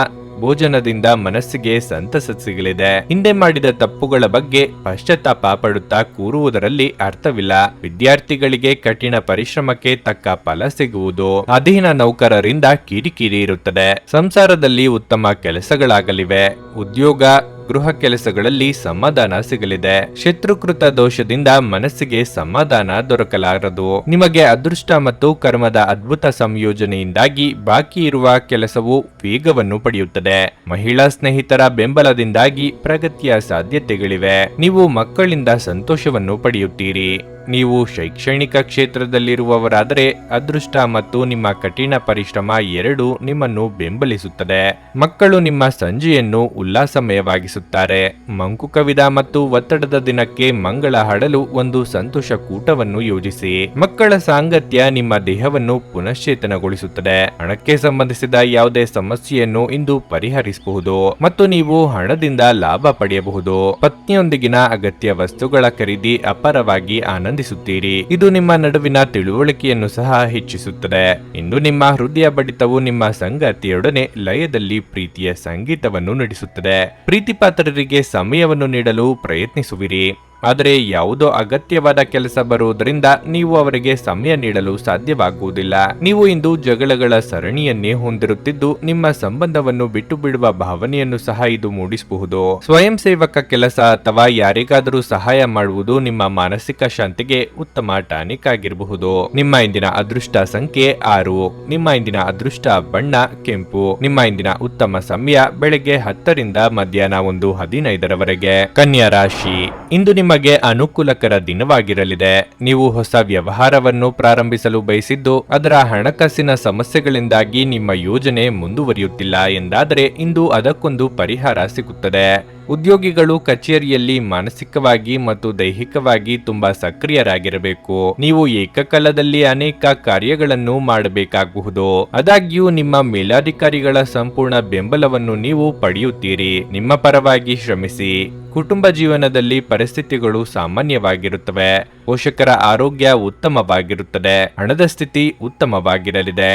ಭೋಜನದಿಂದ ಮನಸ್ಸಿಗೆ ಸಂತಸ ಸಿಗಲಿದೆ. ಹಿಂದೆ ಮಾಡಿದ ತಪ್ಪುಗಳ ಬಗ್ಗೆ ಪಶ್ಚಾತ್ತಾಪ ಪಡುತ್ತಾ ಕೂರುವುದರಲ್ಲಿ ಅರ್ಥವಿಲ್ಲ. ವಿದ್ಯಾರ್ಥಿಗಳಿಗೆ ಕಠಿಣ ಪರಿಶ್ರಮಕ್ಕೆ ತಕ್ಕ ಫಲ ಸಿಗುವುದು. ಅಧೀನ ನೌಕರರಿಂದ ಕಿರಿಕಿರಿ ಇರುತ್ತದೆ. ಸಂಸಾರದಲ್ಲಿ ಉತ್ತಮ ಕೆಲಸಗಳಾಗಲಿವೆ. ಉದ್ಯೋಗ ಗೃಹ ಕೆಲಸಗಳಲ್ಲಿ ಸಮಾಧಾನ ಸಿಗಲಿದೆ. ಶತ್ರುಕೃತ ದೋಷದಿಂದ ಮನಸ್ಸಿಗೆ ಸಮಾಧಾನ ದೊರಕಲಾರದು. ನಿಮಗೆ ಅದೃಷ್ಟ ಮತ್ತು ಕರ್ಮದ ಅದ್ಭುತ ಸಂಯೋಜನೆಯಿಂದಾಗಿ ಬಾಕಿ ಇರುವ ಕೆಲಸವು ವೇಗವನ್ನು ಪಡೆಯುತ್ತದೆ. ಮಹಿಳಾ ಸ್ನೇಹಿತರ ಬೆಂಬಲದಿಂದಾಗಿ ಪ್ರಗತಿಯ ಸಾಧ್ಯತೆಗಳಿವೆ. ನೀವು ಮಕ್ಕಳಿಂದ ಸಂತೋಷವನ್ನು ಪಡೆಯುತ್ತೀರಿ. ನೀವು ಶೈಕ್ಷಣಿಕ ಕ್ಷೇತ್ರದಲ್ಲಿರುವವರಾದರೆ ಅದೃಷ್ಟ ಮತ್ತು ನಿಮ್ಮ ಕಠಿಣ ಪರಿಶ್ರಮ ಎರಡೂ ನಿಮ್ಮನ್ನು ಬೆಂಬಲಿಸುತ್ತದೆ. ಮಕ್ಕಳು ನಿಮ್ಮ ಸಂಜೆಯನ್ನು ಉಲ್ಲಾಸಮಯವಾಗಿಸುತ್ತಾರೆ. ಮಂಕು ಕವಿದ ಮತ್ತು ಒತ್ತಡದ ದಿನಕ್ಕೆ ಮಂಗಳ ಹಾಡಲು ಒಂದು ಸಂತೋಷ ಕೂಟವನ್ನು ಯೋಜಿಸಿ. ಮಕ್ಕಳ ಸಾಂಗತ್ಯ ನಿಮ್ಮ ದೇಹವನ್ನು ಪುನಶ್ಚೇತನಗೊಳಿಸುತ್ತದೆ. ಹಣಕ್ಕೆ ಸಂಬಂಧಿಸಿದ ಯಾವುದೇ ಸಮಸ್ಯೆಯನ್ನು ಇಂದು ಪರಿಹರಿಸಬಹುದು ಮತ್ತು ನೀವು ಹಣದಿಂದ ಲಾಭ ಪಡೆಯಬಹುದು. ಪತ್ನಿಯೊಂದಿಗಿನ ಅಗತ್ಯ ವಸ್ತುಗಳ ಖರೀದಿ ಅಪಾರವಾಗಿ ಆನಂದಿಸುತ್ತೀರಿ. ಇದು ನಿಮ್ಮ ನಡುವಿನ ತಿಳುವಳಿಕೆಯನ್ನು ಸಹ ಹೆಚ್ಚಿಸುತ್ತದೆ. ಇಂದು ನಿಮ್ಮ ಹೃದಯ ಬಡಿತವು ನಿಮ್ಮ ಸಂಗಾತಿಯೊಡನೆ ಲಯದಲ್ಲಿ ಪ್ರೀತಿಯ ಸಂಗೀತವನ್ನು ನುಡಿಸುತ್ತದೆ. ಪ್ರೀತಿಪಾತ್ರರಿಗೆ ಸಮಯವನ್ನು ನೀಡಲು ಪ್ರಯತ್ನಿಸುವಿರಿ. ಆದರೆ ಯಾವುದೋ ಅಗತ್ಯವಾದ ಕೆಲಸ ಬರುವುದರಿಂದ ನೀವು ಅವರಿಗೆ ಸಮಯ ನೀಡಲು ಸಾಧ್ಯವಾಗುವುದಿಲ್ಲ. ನೀವು ಇಂದು ಜಗಳಗಳ ಸರಣಿಯನ್ನೇ ಹೊಂದಿರುತ್ತಿದ್ದು ನಿಮ್ಮ ಸಂಬಂಧವನ್ನು ಬಿಟ್ಟು ಬಿಡುವ ಭಾವನೆಯನ್ನು ಸಹ ಇದು ಮೂಡಿಸಬಹುದು. ಸ್ವಯಂ ಸೇವಕ ಕೆಲಸ ಅಥವಾ ಯಾರಿಗಾದರೂ ಸಹಾಯ ಮಾಡುವುದು ನಿಮ್ಮ ಮಾನಸಿಕ ಶಾಂತಿಗೆ ಉತ್ತಮ ಟಾನಿಕ್ ಆಗಿರಬಹುದು. ನಿಮ್ಮ ಇಂದಿನ ಅದೃಷ್ಟ ಸಂಖ್ಯೆ 6. ನಿಮ್ಮ ಇಂದಿನ ಅದೃಷ್ಟ ಬಣ್ಣ ಕೆಂಪು. ನಿಮ್ಮ ಇಂದಿನ ಉತ್ತಮ ಸಮಯ ಬೆಳಗ್ಗೆ 10 ಮಧ್ಯಾಹ್ನ 1:15 ಕನ್ಯಾ ರಾಶಿ. ಇಂದು ನಿಮಗೆ ಅನುಕೂಲಕರ ದಿನವಾಗಿರಲಿದೆ. ನೀವು ಹೊಸ ವ್ಯವಹಾರವನ್ನು ಪ್ರಾರಂಭಿಸಲು ಬಯಸಿದ್ದು ಅದರ ಹಣಕಾಸಿನ ಸಮಸ್ಯೆಗಳಿಂದಾಗಿ ನಿಮ್ಮ ಯೋಜನೆ ಮುಂದುವರಿಯುತ್ತಿಲ್ಲ ಎಂದಾದರೆ ಇಂದು ಅದಕ್ಕೊಂದು ಪರಿಹಾರ ಸಿಗುತ್ತದೆ. ಉದ್ಯೋಗಿಗಳು ಕಚೇರಿಯಲ್ಲಿ ಮಾನಸಿಕವಾಗಿ ಮತ್ತು ದೈಹಿಕವಾಗಿ ತುಂಬಾ ಸಕ್ರಿಯರಾಗಿರಬೇಕು. ನೀವು ಏಕಕಾಲದಲ್ಲಿ ಅನೇಕ ಕಾರ್ಯಗಳನ್ನು ಮಾಡಬೇಕಾಗಬಹುದು. ಆದಾಗ್ಯೂ ನಿಮ್ಮ ಮೇಲಾಧಿಕಾರಿಗಳ ಸಂಪೂರ್ಣ ಬೆಂಬಲವನ್ನು ನೀವು ಪಡೆಯುತ್ತೀರಿ. ನಿಮ್ಮ ಪರವಾಗಿ ಶ್ರಮಿಸಿ. ಕುಟುಂಬ ಜೀವನದಲ್ಲಿ ಪರಿಸ್ಥಿತಿಗಳು ಸಾಮಾನ್ಯವಾಗಿರುತ್ತವೆ. ಪೋಷಕರ ಆರೋಗ್ಯ ಉತ್ತಮವಾಗಿರುತ್ತದೆ. ಹಣದ ಸ್ಥಿತಿ ಉತ್ತಮವಾಗಿರಲಿದೆ.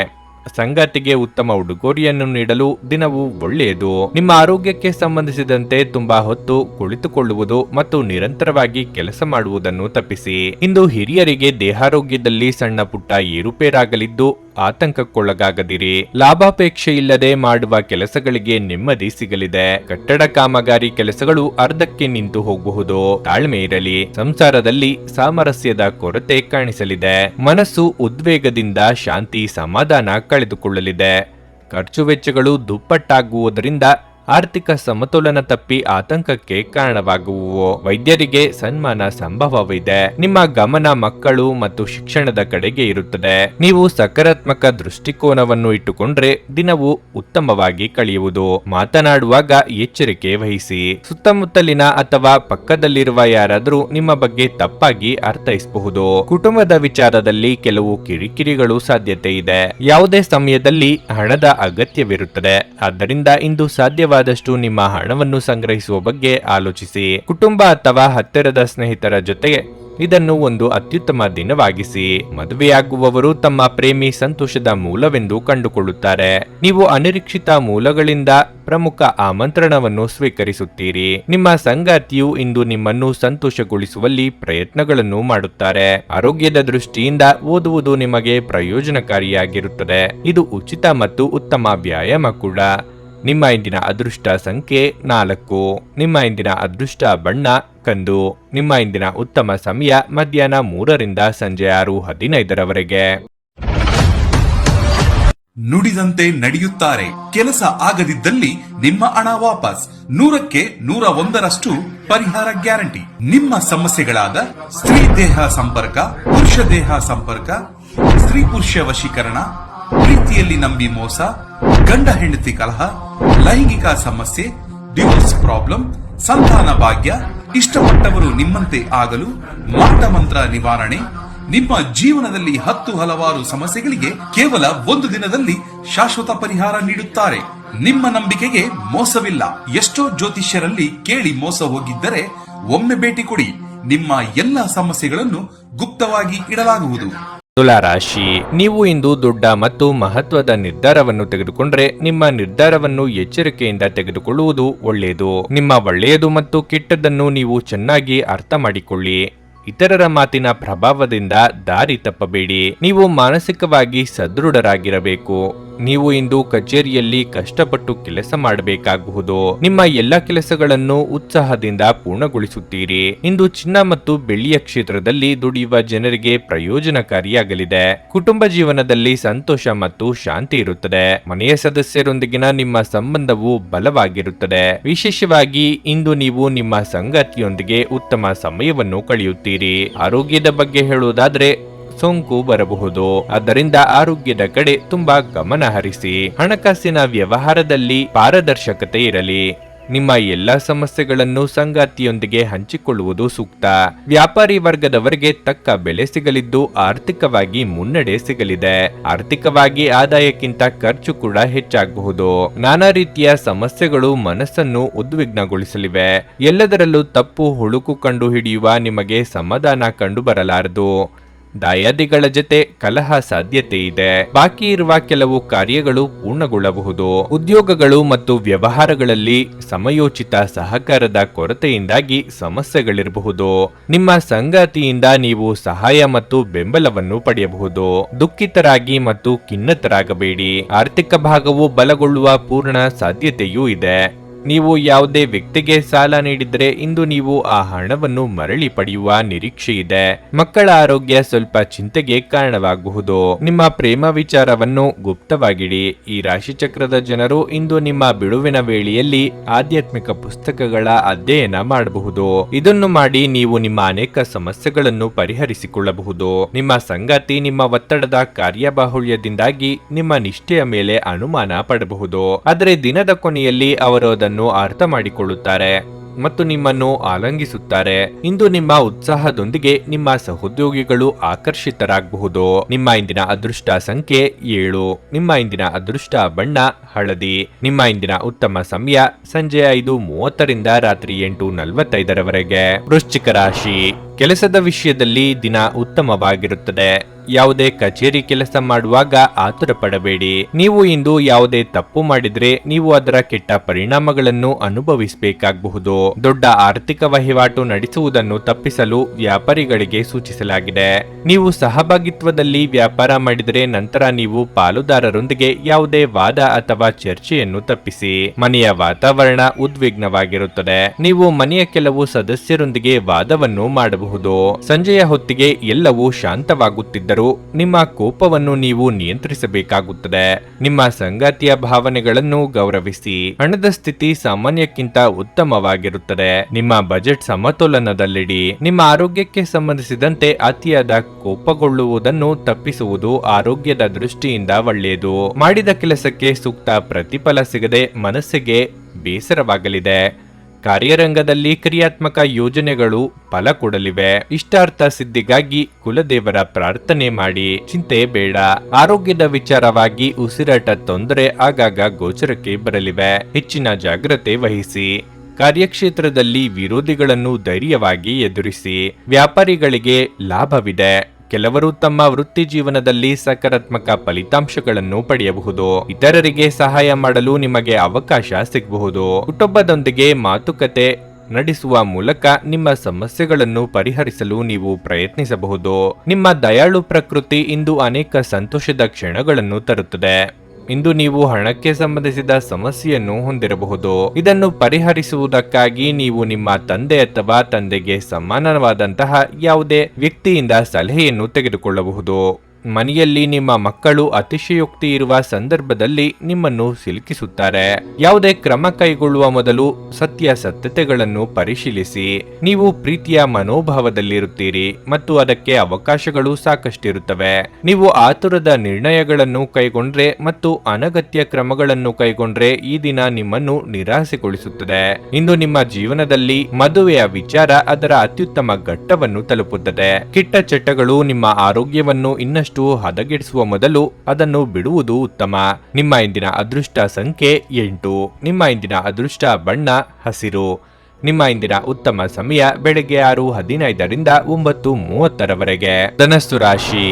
ಸಂಗಾತಿಗೆ ಉತ್ತಮ ಉಡುಗೊರೆಯನ್ನು ನೀಡಲು ದಿನವು ಒಳ್ಳೆಯದು. ನಿಮ್ಮ ಆರೋಗ್ಯಕ್ಕೆ ಸಂಬಂಧಿಸಿದಂತೆ ತುಂಬಾ ಹೊತ್ತು ಕುಳಿತುಕೊಳ್ಳುವುದು ಮತ್ತು ನಿರಂತರವಾಗಿ ಕೆಲಸ ಮಾಡುವುದನ್ನು ತಪ್ಪಿಸಿ. ಇಂದು ಹಿರಿಯರಿಗೆ ದೇಹಾರೋಗ್ಯದಲ್ಲಿ ಸಣ್ಣ ಪುಟ್ಟ ಏರುಪೇರಾಗಲಿದ್ದು ಆತಂಕಕ್ಕೊಳಗಾಗದಿರಿ. ಲಾಭಾಪೇಕ್ಷೆ ಇಲ್ಲದೆ ಮಾಡುವ ಕೆಲಸಗಳಿಗೆ ನೆಮ್ಮದಿ ಸಿಗಲಿದೆ. ಕಟ್ಟಡ ಕಾಮಗಾರಿ ಕೆಲಸಗಳು ಅರ್ಧಕ್ಕೆ ನಿಂತು ಹೋಗಬಹುದು. ತಾಳ್ಮೆ ಇರಲಿ. ಸಂಸಾರದಲ್ಲಿ ಸಾಮರಸ್ಯದ ಕೊರತೆ ಕಾಣಿಸಲಿದೆ. ಮನಸ್ಸು ಉದ್ವೇಗದಿಂದ ಶಾಂತಿ ಸಮಾಧಾನ ಕಳೆದುಕೊಳ್ಳಲಿದೆ. ಖರ್ಚು ವೆಚ್ಚಗಳು ದುಪ್ಪಟ್ಟಾಗುವುದರಿಂದ ಆರ್ಥಿಕ ಸಮತೋಲನ ತಪ್ಪಿ ಆತಂಕಕ್ಕೆ ಕಾರಣವಾಗುವು. ವೈದ್ಯರಿಗೆ ಸನ್ಮಾನ ಸಂಭವವಿದೆ. ನಿಮ್ಮ ಗಮನ ಮಕ್ಕಳು ಮತ್ತು ಶಿಕ್ಷಣದ ಕಡೆಗೆ ಇರುತ್ತದೆ. ನೀವು ಸಕಾರಾತ್ಮಕ ದೃಷ್ಟಿಕೋನವನ್ನು ಇಟ್ಟುಕೊಂಡ್ರೆ ದಿನವು ಉತ್ತಮವಾಗಿ ಕಳೆಯುವುದು. ಮಾತನಾಡುವಾಗ ಎಚ್ಚರಿಕೆ ವಹಿಸಿ. ಸುತ್ತಮುತ್ತಲಿನ ಅಥವಾ ಪಕ್ಕದಲ್ಲಿರುವ ಯಾರಾದರೂ ನಿಮ್ಮ ಬಗ್ಗೆ ತಪ್ಪಾಗಿ ಅರ್ಥೈಸಬಹುದು. ಕುಟುಂಬದ ವಿಚಾರದಲ್ಲಿ ಕೆಲವು ಕಿರಿಕಿರಿಗಳು ಸಾಧ್ಯತೆ ಇದೆ. ಯಾವುದೇ ಸಮಯದಲ್ಲಿ ಹಣದ ಅಗತ್ಯವಿರುತ್ತದೆ. ಆದ್ದರಿಂದ ಇಂದು ಸಾಧ್ಯವಾದಷ್ಟು ನಿಮ್ಮ ಹಣವನ್ನು ಸಂಗ್ರಹಿಸುವ ಬಗ್ಗೆ ಆಲೋಚಿಸಿ. ಕುಟುಂಬ ಅಥವಾ ಹತ್ತಿರದ ಸ್ನೇಹಿತರ ಜೊತೆಗೆ ಇದನ್ನು ಒಂದು ಅತ್ಯುತ್ತಮ ದಿನವಾಗಿಸಿ. ಮದುವೆಯಾಗುವವರು ತಮ್ಮ ಪ್ರೇಮಿ ಸಂತೋಷದ ಮೂಲವೆಂದು ಕಂಡುಕೊಳ್ಳುತ್ತಾರೆ. ನೀವು ಅನಿರೀಕ್ಷಿತ ಮೂಲಗಳಿಂದ ಪ್ರಮುಖ ಆಮಂತ್ರಣವನ್ನು ಸ್ವೀಕರಿಸುತ್ತೀರಿ. ನಿಮ್ಮ ಸಂಗಾತಿಯು ಇಂದು ನಿಮ್ಮನ್ನು ಸಂತೋಷಗೊಳಿಸುವಲ್ಲಿ ಪ್ರಯತ್ನಗಳನ್ನು ಮಾಡುತ್ತಾರೆ. ಆರೋಗ್ಯದ ದೃಷ್ಟಿಯಿಂದ ಓದುವುದು ನಿಮಗೆ ಪ್ರಯೋಜನಕಾರಿಯಾಗಿರುತ್ತದೆ. ಇದು ಉಚಿತ ಮತ್ತು ಉತ್ತಮ ವ್ಯಾಯಾಮ ಕೂಡ. ನಿಮ್ಮ ಇಂದಿನ ಅದೃಷ್ಟ ಸಂಖ್ಯೆ 4. ನಿಮ್ಮ ಇಂದಿನ ಅದೃಷ್ಟ ಬಣ್ಣ ಕಂದು. ನಿಮ್ಮ ಇಂದಿನ ಉತ್ತಮ ಸಮಯ ಮಧ್ಯಾಹ್ನ 3ರಿಂದ ಸಂಜೆ 6:15 ನುಡಿದಂತೆ ನಡೆಯುತ್ತಾರೆ. ಕೆಲಸ ಆಗದಿದ್ದಲ್ಲಿ ನಿಮ್ಮ ಹಣ ವಾಪಸ್. 100ಕ್ಕೆ 101ರಷ್ಟು ಪರಿಹಾರ ಗ್ಯಾರಂಟಿ. ನಿಮ್ಮ ಸಮಸ್ಯೆಗಳಾದ ಸ್ತ್ರೀ ದೇಹ ಸಂಪರ್ಕ, ಪುರುಷ ದೇಹ ಸಂಪರ್ಕ, ಸ್ತ್ರೀ ಪುರುಷ ವಶೀಕರಣ, ಪ್ರೀತಿಯಲ್ಲಿ ನಂಬಿ ಮೋಸ, ಗಂಡ ಹೆಂಡತಿ ಕಲಹ, ಲೈಂಗಿಕ ಸಮಸ್ಯೆ, ಡಿವೋರ್ಸ್ ಪ್ರಾಬ್ಲಮ್, ಸಂತಾನ ಭಾಗ್ಯ, ಇಷ್ಟಪಟ್ಟವರು ನಿಮ್ಮಂತೆ ಆಗಲು ಮಾಟ ಮಂತ್ರ ನಿವಾರಣೆ, ನಿಮ್ಮ ಜೀವನದಲ್ಲಿ ಹಲವಾರು ಸಮಸ್ಯೆಗಳಿಗೆ ಕೇವಲ 1 ದಿನದಲ್ಲಿ ಶಾಶ್ವತ ಪರಿಹಾರ ನೀಡುತ್ತಾರೆ. ನಿಮ್ಮ ನಂಬಿಕೆಗೆ ಮೋಸವಿಲ್ಲ. ಎಷ್ಟೋ ಜ್ಯೋತಿಷ್ಯರಲ್ಲಿ ಕೇಳಿ ಮೋಸ ಹೋಗಿದ್ದರೆ ಒಮ್ಮೆ ಭೇಟಿ ಕೊಡಿ. ನಿಮ್ಮ ಎಲ್ಲ ಸಮಸ್ಯೆಗಳನ್ನು ಗುಪ್ತವಾಗಿ ಇಡಲಾಗುವುದು. ತುಲಾ ರಾಶಿ, ನೀವು ಇಂದು ದೊಡ್ಡ ಮತ್ತು ಮಹತ್ವದ ನಿರ್ಧಾರವನ್ನು ತೆಗೆದುಕೊಂಡ್ರೆ ನಿಮ್ಮ ನಿರ್ಧಾರವನ್ನು ಎಚ್ಚರಿಕೆಯಿಂದ ತೆಗೆದುಕೊಳ್ಳುವುದು ಒಳ್ಳೆಯದು. ನಿಮ್ಮ ಒಳ್ಳೆಯದು ಮತ್ತು ಕೆಟ್ಟದ್ದನ್ನು ನೀವು ಚೆನ್ನಾಗಿ ಅರ್ಥ ಮಾಡಿಕೊಳ್ಳಿ. ಇತರರ ಮಾತಿನ ಪ್ರಭಾವದಿಂದ ದಾರಿ ತಪ್ಪಬೇಡಿ. ನೀವು ಮಾನಸಿಕವಾಗಿ ಸದೃಢರಾಗಿರಬೇಕು. ನೀವು ಇಂದು ಕಚೇರಿಯಲ್ಲಿ ಕಷ್ಟಪಟ್ಟು ಕೆಲಸ ಮಾಡಬೇಕಾಗಬಹುದು. ನಿಮ್ಮ ಎಲ್ಲ ಕೆಲಸಗಳನ್ನು ಉತ್ಸಾಹದಿಂದ ಪೂರ್ಣಗೊಳಿಸುತ್ತೀರಿ. ಇಂದು ಚಿನ್ನ ಮತ್ತು ಬೆಳ್ಳಿಯ ಕ್ಷೇತ್ರದಲ್ಲಿ ದುಡಿಯುವ ಜನರಿಗೆ ಪ್ರಯೋಜನಕಾರಿಯಾಗಲಿದೆ. ಕುಟುಂಬ ಜೀವನದಲ್ಲಿ ಸಂತೋಷ ಮತ್ತು ಶಾಂತಿ ಇರುತ್ತದೆ. ಮನೆಯ ಸದಸ್ಯರೊಂದಿಗಿನ ನಿಮ್ಮ ಸಂಬಂಧವು ಬಲವಾಗಿರುತ್ತದೆ. ವಿಶೇಷವಾಗಿ ಇಂದು ನೀವು ನಿಮ್ಮ ಸಂಗಾತಿಯೊಂದಿಗೆ ಉತ್ತಮ ಸಮಯವನ್ನು ಕಳೆಯುತ್ತೀರಿ. ಆರೋಗ್ಯದ ಬಗ್ಗೆ ಹೇಳುವುದಾದ್ರೆ ಸೋಂಕು ಬರಬಹುದು. ಆದ್ದರಿಂದ ಆರೋಗ್ಯದ ಕಡೆ ತುಂಬಾ ಗಮನ ಹರಿಸಿ. ಹಣಕಾಸಿನ ವ್ಯವಹಾರದಲ್ಲಿ ಪಾರದರ್ಶಕತೆ ಇರಲಿ. ನಿಮ್ಮ ಎಲ್ಲಾ ಸಮಸ್ಯೆಗಳನ್ನು ಸಂಗಾತಿಯೊಂದಿಗೆ ಹಂಚಿಕೊಳ್ಳುವುದು ಸೂಕ್ತ. ವ್ಯಾಪಾರಿ ವರ್ಗದವರಿಗೆ ತಕ್ಕ ಬೆಲೆ ಸಿಗಲಿದ್ದು ಆರ್ಥಿಕವಾಗಿ ಮುನ್ನಡೆ ಸಿಗಲಿದೆ. ಆರ್ಥಿಕವಾಗಿ ಆದಾಯಕ್ಕಿಂತ ಖರ್ಚು ಕೂಡ ಹೆಚ್ಚಾಗಬಹುದು. ನಾನಾ ರೀತಿಯ ಸಮಸ್ಯೆಗಳು ಮನಸ್ಸನ್ನು ಉದ್ವಿಗ್ನಗೊಳಿಸಲಿವೆ. ಎಲ್ಲದರಲ್ಲೂ ತಪ್ಪು ಹುಳುಕು ಕಂಡು ಹಿಡಿಯುವ ನಿಮಗೆ ಸಮಾಧಾನ ಕಂಡು ಬರಲಾರದು. ದಾಯಾದಿಗಳ ಜೊತೆ ಕಲಹ ಸಾಧ್ಯತೆ ಇದೆ. ಬಾಕಿ ಇರುವ ಕೆಲವು ಕಾರ್ಯಗಳು ಪೂರ್ಣಗೊಳ್ಳಬಹುದು. ಉದ್ಯೋಗಗಳು ಮತ್ತು ವ್ಯವಹಾರಗಳಲ್ಲಿ ಸಮಯೋಚಿತ ಸಹಕಾರದ ಕೊರತೆಯಿಂದಾಗಿ ಸಮಸ್ಯೆಗಳಿರಬಹುದು. ನಿಮ್ಮ ಸಂಗಾತಿಯಿಂದ ನೀವು ಸಹಾಯ ಮತ್ತು ಬೆಂಬಲವನ್ನು ಪಡೆಯಬಹುದು. ದುಃಖಿತರಾಗಿ ಮತ್ತು ಖಿನ್ನತರಾಗಬೇಡಿ. ಆರ್ಥಿಕ ಭಾಗವು ಬಲಗೊಳ್ಳುವ ಪೂರ್ಣ ಸಾಧ್ಯತೆಯೂ ಇದೆ. ನೀವು ಯಾವುದೇ ವ್ಯಕ್ತಿಗೆ ಸಾಲ ನೀಡಿದ್ರೆ ಇಂದು ನೀವು ಆ ಹಣವನ್ನು ಮರಳಿ ಪಡೆಯುವ ನಿರೀಕ್ಷೆ ಇದೆ. ಮಕ್ಕಳ ಆರೋಗ್ಯ ಸ್ವಲ್ಪ ಚಿಂತೆಗೆ ಕಾರಣವಾಗಬಹುದು. ನಿಮ್ಮ ಪ್ರೇಮ ವಿಚಾರವನ್ನು ಗುಪ್ತವಾಗಿಡಿ. ಈ ರಾಶಿಚಕ್ರದ ಜನರು ಇಂದು ನಿಮ್ಮ ಬಿಡುವಿನ ವೇಳೆಯಲ್ಲಿ ಆಧ್ಯಾತ್ಮಿಕ ಪುಸ್ತಕಗಳ ಅಧ್ಯಯನ ಮಾಡಬಹುದು. ಇದನ್ನು ಮಾಡಿ ನೀವು ನಿಮ್ಮ ಅನೇಕ ಸಮಸ್ಯೆಗಳನ್ನು ಪರಿಹರಿಸಿಕೊಳ್ಳಬಹುದು. ನಿಮ್ಮ ಸಂಗಾತಿ ನಿಮ್ಮ ಒತ್ತಡದ ಕಾರ್ಯಬಾಹುಳ್ಯದಿಂದಾಗಿ ನಿಮ್ಮ ನಿಷ್ಠೆಯ ಮೇಲೆ ಅನುಮಾನ ಪಡಬಹುದು. ಆದರೆ ದಿನದ ಕೊನೆಯಲ್ಲಿ ಅವರು ಅದನ್ನು ಅರ್ಥ ಮಾಡಿಕೊಳ್ಳುತ್ತಾರೆ ಮತ್ತು ನಿಮ್ಮನ್ನು ಆಲಂಗಿಸುತ್ತಾರೆ. ಇಂದು ನಿಮ್ಮ ಉತ್ಸಾಹದೊಂದಿಗೆ ನಿಮ್ಮ ಸಹೋದ್ಯೋಗಿಗಳು ಆಕರ್ಷಿತರಾಗಬಹುದು. ನಿಮ್ಮ ಇಂದಿನ ಅದೃಷ್ಟ ಸಂಖ್ಯೆ 7. ನಿಮ್ಮ ಇಂದಿನ ಅದೃಷ್ಟ ಬಣ್ಣ ಹಳದಿ. ನಿಮ್ಮ ಇಂದಿನ ಉತ್ತಮ ಸಮಯ ಸಂಜೆ 5:30ರಿಂದ ರಾತ್ರಿ 8:45 ವೃಶ್ಚಿಕ ರಾಶಿ, ಕೆಲಸದ ವಿಷಯದಲ್ಲಿ ದಿನ ಉತ್ತಮವಾಗಿರುತ್ತದೆ. ಯಾವುದೇ ಕಚೇರಿ ಕೆಲಸ ಮಾಡುವಾಗ ಆತುರ ಪಡಬೇಡಿ. ನೀವು ಇಂದು ಯಾವುದೇ ತಪ್ಪು ಮಾಡಿದ್ರೆ ನೀವು ಅದರ ಕೆಟ್ಟ ಪರಿಣಾಮಗಳನ್ನು ಅನುಭವಿಸಬೇಕಾಗಬಹುದು. ದೊಡ್ಡ ಆರ್ಥಿಕ ವಹಿವಾಟು ನಡೆಸುವುದನ್ನು ತಪ್ಪಿಸಲು ವ್ಯಾಪಾರಿಗಳಿಗೆ ಸೂಚಿಸಲಾಗಿದೆ. ನೀವು ಸಹಭಾಗಿತ್ವದಲ್ಲಿ ವ್ಯಾಪಾರ ಮಾಡಿದರೆ ನಂತರ ನೀವು ಪಾಲುದಾರರೊಂದಿಗೆ ಯಾವುದೇ ವಾದ ಅಥವಾ ಚರ್ಚೆಯನ್ನು ತಪ್ಪಿಸಿ. ಮನೆಯ ವಾತಾವರಣ ಉದ್ವಿಗ್ನವಾಗಿರುತ್ತದೆ. ನೀವು ಮನೆಯ ಕೆಲವು ಸದಸ್ಯರೊಂದಿಗೆ ವಾದವನ್ನು ಮಾಡಬಹುದು. ಸಂಜೆಯ ಹೊತ್ತಿಗೆ ಎಲ್ಲವೂ ಶಾಂತವಾಗುತ್ತಿದ್ದರೂ ನಿಮ್ಮ ಕೋಪವನ್ನು ನೀವು ನಿಯಂತ್ರಿಸಬೇಕಾಗುತ್ತದೆ. ನಿಮ್ಮ ಸಂಗಾತಿಯ ಭಾವನೆಗಳನ್ನು ಗೌರವಿಸಿ. ಹಣದ ಸ್ಥಿತಿ ಸಾಮಾನ್ಯಕ್ಕಿಂತ ಉತ್ತಮವಾಗಿರುತ್ತದೆ. ನಿಮ್ಮ ಬಜೆಟ್ ಸಮತೋಲನದಲ್ಲಿಡಿ. ನಿಮ್ಮ ಆರೋಗ್ಯಕ್ಕೆ ಸಂಬಂಧಿಸಿದಂತೆ ಅತಿಯಾದ ಕೋಪಗೊಳ್ಳುವುದನ್ನು ತಪ್ಪಿಸುವುದು ಆರೋಗ್ಯದ ದೃಷ್ಟಿಯಿಂದ ಒಳ್ಳೆಯದು. ಮಾಡಿದ ಕೆಲಸಕ್ಕೆ ಸೂಕ್ತ ಪ್ರತಿಫಲ ಸಿಗದೆ ಮನಸ್ಸಿಗೆ ಬೇಸರವಾಗಲಿದೆ. ಕಾರ್ಯರಂಗದಲ್ಲಿ ಕ್ರಿಯಾತ್ಮಕ ಯೋಜನೆಗಳು ಫಲ ಕೊಡಲಿವೆ. ಇಷ್ಟಾರ್ಥ ಸಿದ್ಧಿಗಾಗಿ ಕುಲದೇವರ ಪ್ರಾರ್ಥನೆ ಮಾಡಿ. ಚಿಂತೆ ಬೇಡ. ಆರೋಗ್ಯದ ವಿಚಾರವಾಗಿ ಉಸಿರಾಟ ತೊಂದರೆ ಆಗಾಗ ಗೋಚರಕ್ಕೆ ಬರಲಿವೆ. ಹೆಚ್ಚಿನ ಜಾಗ್ರತೆ ವಹಿಸಿ. ಕಾರ್ಯಕ್ಷೇತ್ರದಲ್ಲಿ ವಿರೋಧಿಗಳನ್ನು ಧೈರ್ಯವಾಗಿ ಎದುರಿಸಿ. ವ್ಯಾಪಾರಿಗಳಿಗೆ ಲಾಭವಿದೆ. ಕೆಲವರು ತಮ್ಮ ವೃತ್ತಿ ಜೀವನದಲ್ಲಿ ಸಕಾರಾತ್ಮಕ ಫಲಿತಾಂಶಗಳನ್ನು ಪಡೆಯಬಹುದು. ಇತರರಿಗೆ ಸಹಾಯ ಮಾಡಲು ನಿಮಗೆ ಅವಕಾಶ ಸಿಗಬಹುದು. ಕುಟುಂಬದೊಂದಿಗೆ ಮಾತುಕತೆ ನಡೆಸುವ ಮೂಲಕ ನಿಮ್ಮ ಸಮಸ್ಯೆಗಳನ್ನು ಪರಿಹರಿಸಲು ನೀವು ಪ್ರಯತ್ನಿಸಬಹುದು. ನಿಮ್ಮ ದಯಾಳು ಪ್ರಕೃತಿ ಇಂದು ಅನೇಕ ಸಂತೋಷದ ಕ್ಷಣಗಳನ್ನು ತರುತ್ತದೆ. ಇಂದು ನೀವು ಹಣಕ್ಕೆ ಸಂಬಂಧಿಸಿದ ಸಮಸ್ಯೆಯನ್ನು ಹೊಂದಿರಬಹುದು. ಇದನ್ನು ಪರಿಹರಿಸುವುದಕ್ಕಾಗಿ ನೀವು ನಿಮ್ಮ ತಂದೆ ಅಥವಾ ತಂದೆಗೆ ಸಮಾನವಾದಂತಹ ಯಾವುದೇ ವ್ಯಕ್ತಿಯಿಂದ ಸಲಹೆಯನ್ನು ತೆಗೆದುಕೊಳ್ಳಬಹುದು. ಮನೆಯಲ್ಲಿ ನಿಮ್ಮ ಮಕ್ಕಳು ಅತಿಶಯೋಕ್ತಿ ಇರುವ ಸಂದರ್ಭದಲ್ಲಿ ನಿಮ್ಮನ್ನು ಸಿಲುಕಿಸುತ್ತಾರೆ. ಯಾವುದೇ ಕ್ರಮ ಕೈಗೊಳ್ಳುವ ಮೊದಲು ಸತ್ಯಾಸತ್ಯತೆಗಳನ್ನು ಪರಿಶೀಲಿಸಿ. ನೀವು ಪ್ರೀತಿಯ ಮನೋಭಾವದಲ್ಲಿರುತ್ತೀರಿ ಮತ್ತು ಅದಕ್ಕೆ ಅವಕಾಶಗಳು ಸಾಕಷ್ಟಿರುತ್ತವೆ. ನೀವು ಆತುರದ ನಿರ್ಣಯಗಳನ್ನು ಕೈಗೊಂಡ್ರೆ ಮತ್ತು ಅನಗತ್ಯ ಕ್ರಮಗಳನ್ನು ಕೈಗೊಂಡ್ರೆ ಈ ದಿನ ನಿಮ್ಮನ್ನು ನಿರಾಸೆಗೊಳಿಸುತ್ತದೆ. ಇಂದು ನಿಮ್ಮ ಜೀವನದಲ್ಲಿ ಮದುವೆಯ ವಿಚಾರ ಅದರ ಅತ್ಯುತ್ತಮ ಘಟ್ಟವನ್ನು ತಲುಪುತ್ತದೆ. ಕೆಟ್ಟ ಚಟಗಳು ನಿಮ್ಮ ಆರೋಗ್ಯವನ್ನು ಇನ್ನಷ್ಟು ಹದಗೆಡಿಸುವ ಮೊದಲು ಅದನ್ನು ಬಿಡುವುದು ಉತ್ತಮ. ನಿಮ್ಮ ಇಂದಿನ ಅದೃಷ್ಟ ಸಂಖ್ಯೆ 8. ನಿಮ್ಮ ಇಂದಿನ ಅದೃಷ್ಟ ಬಣ್ಣ ಹಸಿರು. ನಿಮ್ಮ ಇಂದಿನ ಉತ್ತಮ ಸಮಯ ಬೆಳಗ್ಗೆ 6:15ರಿಂದ 9:30ರವರೆಗೆ. ಧನಸ್ಸು ರಾಶಿ.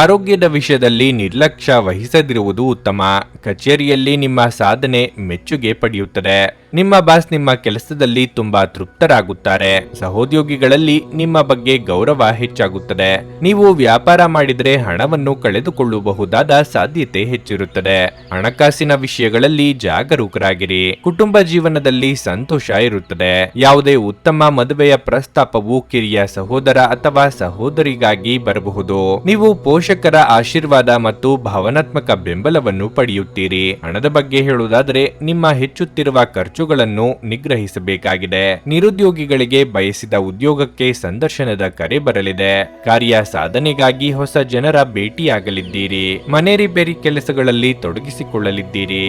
ಆರೋಗ್ಯದ ವಿಷಯದಲ್ಲಿ ನಿರ್ಲಕ್ಷ್ಯ ವಹಿಸದಿರುವುದು ಉತ್ತಮ. ಕಚೇರಿಯಲ್ಲಿ ನಿಮ್ಮ ಸಾಧನೆ ಮೆಚ್ಚುಗೆ ಪಡೆಯುತ್ತದೆ. ನಿಮ್ಮ ಬಾಸ್ ನಿಮ್ಮ ಕೆಲಸದಲ್ಲಿ ತುಂಬಾ ತೃಪ್ತರಾಗುತ್ತಾರೆ. ಸಹೋದ್ಯೋಗಿಗಳಲ್ಲಿ ನಿಮ್ಮ ಬಗ್ಗೆ ಗೌರವ ಹೆಚ್ಚಾಗುತ್ತದೆ. ನೀವು ವ್ಯಾಪಾರ ಮಾಡಿದರೆ ಹಣವನ್ನು ಕಳೆದುಕೊಳ್ಳಬಹುದಾದ ಸಾಧ್ಯತೆ ಹೆಚ್ಚಿರುತ್ತದೆ. ಹಣಕಾಸಿನ ವಿಷಯಗಳಲ್ಲಿ ಜಾಗರೂಕರಾಗಿರಿ. ಕುಟುಂಬ ಜೀವನದಲ್ಲಿ ಸಂತೋಷ ಇರುತ್ತದೆ. ಯಾವುದೇ ಉತ್ತಮ ಮದುವೆಯ ಪ್ರಸ್ತಾಪವು ಕಿರಿಯ ಸಹೋದರ ಅಥವಾ ಸಹೋದರಿಗಾಗಿ ಬರಬಹುದು. ನೀವು ಪೋಷಕರ ಆಶೀರ್ವಾದ ಮತ್ತು ಭಾವನಾತ್ಮಕ ಬೆಂಬಲವನ್ನು ಪಡೆಯುತ್ತೀರಿ. ಹಣದ ಬಗ್ಗೆ ಹೇಳುವುದಾದರೆ ನಿಮ್ಮ ಹೆಚ್ಚುತ್ತಿರುವ ಖರ್ಚುಗಳನ್ನು ನಿಗ್ರಹಿಸಬೇಕಾಗಿದೆ. ನಿರುದ್ಯೋಗಿಗಳಿಗೆ ಬಯಸಿದ ಉದ್ಯೋಗಕ್ಕೆ ಸಂದರ್ಶನದ ಕರೆ ಬರಲಿದೆ. ಕಾರ್ಯ ಸಾಧನೆಗಾಗಿ ಹೊಸ ಜನರ ಭೇಟಿಯಾಗಲಿದ್ದೀರಿ. ಮನೆ ರಿಪೇರಿ ಕೆಲಸಗಳಲ್ಲಿ ತೊಡಗಿಸಿಕೊಳ್ಳಲಿದ್ದೀರಿ.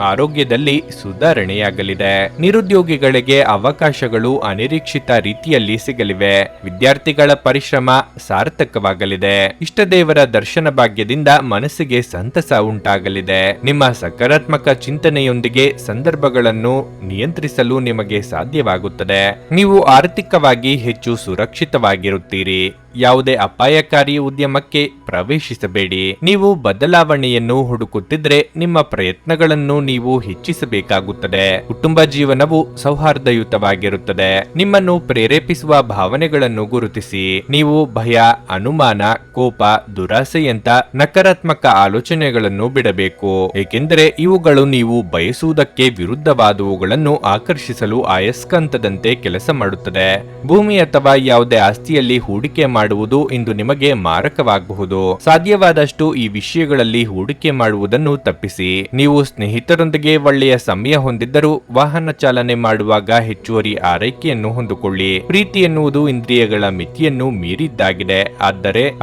ಆರೋಗ್ಯದಲ್ಲಿ ಸುಧಾರಣೆಯಾಗಲಿದೆ. ನಿರುದ್ಯೋಗಿಗಳಿಗೆ ಅವಕಾಶಗಳು ಅನಿರೀಕ್ಷಿತ ರೀತಿಯಲ್ಲಿ ಸಿಗಲಿವೆ. ವಿದ್ಯಾರ್ಥಿಗಳ ಪರಿಶ್ರಮ ಸಾರ್ಥಕವಾಗಲಿದೆ. ಇಷ್ಟದೇವರ ದರ್ಶನ ಭಾಗ್ಯದಿಂದ ಮನಸ್ಸಿಗೆ ಸಂತಸ ಉಂಟಾಗಲಿದೆ. ನಿಮ್ಮ ಸಕಾರಾತ್ಮಕ ಚಿಂತನೆಯೊಂದಿಗೆ ಸಂದರ್ಭಗಳನ್ನು ನಿಯಂತ್ರಿಸಲು ನಿಮಗೆ ಸಾಧ್ಯವಾಗುತ್ತದೆ. ನೀವು ಆರ್ಥಿಕವಾಗಿ ಹೆಚ್ಚು ಸುರಕ್ಷಿತವಾಗಿರುತ್ತೀರಿ. ಯಾವುದೇ ಅಪಾಯಕಾರಿ ಉದ್ಯಮಕ್ಕೆ ಪ್ರವೇಶಿಸಬೇಡಿ. ನೀವು ಬದಲಾವಣೆಯನ್ನು ಹುಡುಕುತ್ತಿದ್ರೆ ನಿಮ್ಮ ಪ್ರಯತ್ನಗಳನ್ನು ನೀವು ಹೆಚ್ಚಿಸಬೇಕಾಗುತ್ತದೆ. ಕುಟುಂಬ ಜೀವನವು ಸೌಹಾರ್ದಯುತವಾಗಿರುತ್ತದೆ. ನಿಮ್ಮನ್ನು ಪ್ರೇರೇಪಿಸುವ ಭಾವನೆಗಳನ್ನು ಗುರುತಿಸಿ. ನೀವು ಭಯ, ಅನುಮಾನ, ಕೋಪ, ದುರಾಸೆಯಂತ ನಕಾರಾತ್ಮಕ ಆಲೋಚನೆಗಳನ್ನು ಬಿಡಬೇಕು. ಏಕೆಂದರೆ ಇವುಗಳು ನೀವು ಬಯಸುವುದಕ್ಕೆ ವಿರುದ್ಧವಾದವುಗಳನ್ನು ಆಕರ್ಷಿಸಲು ಅಯಸ್ಕಾಂತದಂತೆ ಕೆಲಸ ಮಾಡುತ್ತದೆ. ಭೂಮಿ ಅಥವಾ ಯಾವುದೇ ಆಸ್ತಿಯಲ್ಲಿ ಹೂಡಿಕೆ ಮಾಡುವುದು ಇಂದು ನಿಮಗೆ ಮಾರಕವಾಗಬಹುದು. ಸಾಧ್ಯವಾದಷ್ಟು ಈ ವಿಷಯಗಳಲ್ಲಿ ಹೂಡಿಕೆ ಮಾಡುವುದನ್ನು ತಪ್ಪಿಸಿ. ನೀವು ಸ್ನೇಹಿತರೊಂದಿಗೆ ಒಳ್ಳೆಯ ಸಮಯ ಹೊಂದಿದ್ದರೂ ವಾಹನ ಚಾಲನೆ ಮಾಡುವಾಗ ಹೆಚ್ಚುವರಿ ಆರೈಕೆಯನ್ನು ಹೊಂದಿಕೊಳ್ಳಿ. ಪ್ರೀತಿ ಎನ್ನುವುದು ಇಂದ್ರಿಯಗಳ ಮಿತಿಯನ್ನು ಮೀರಿದ್ದಾಗಿದೆ.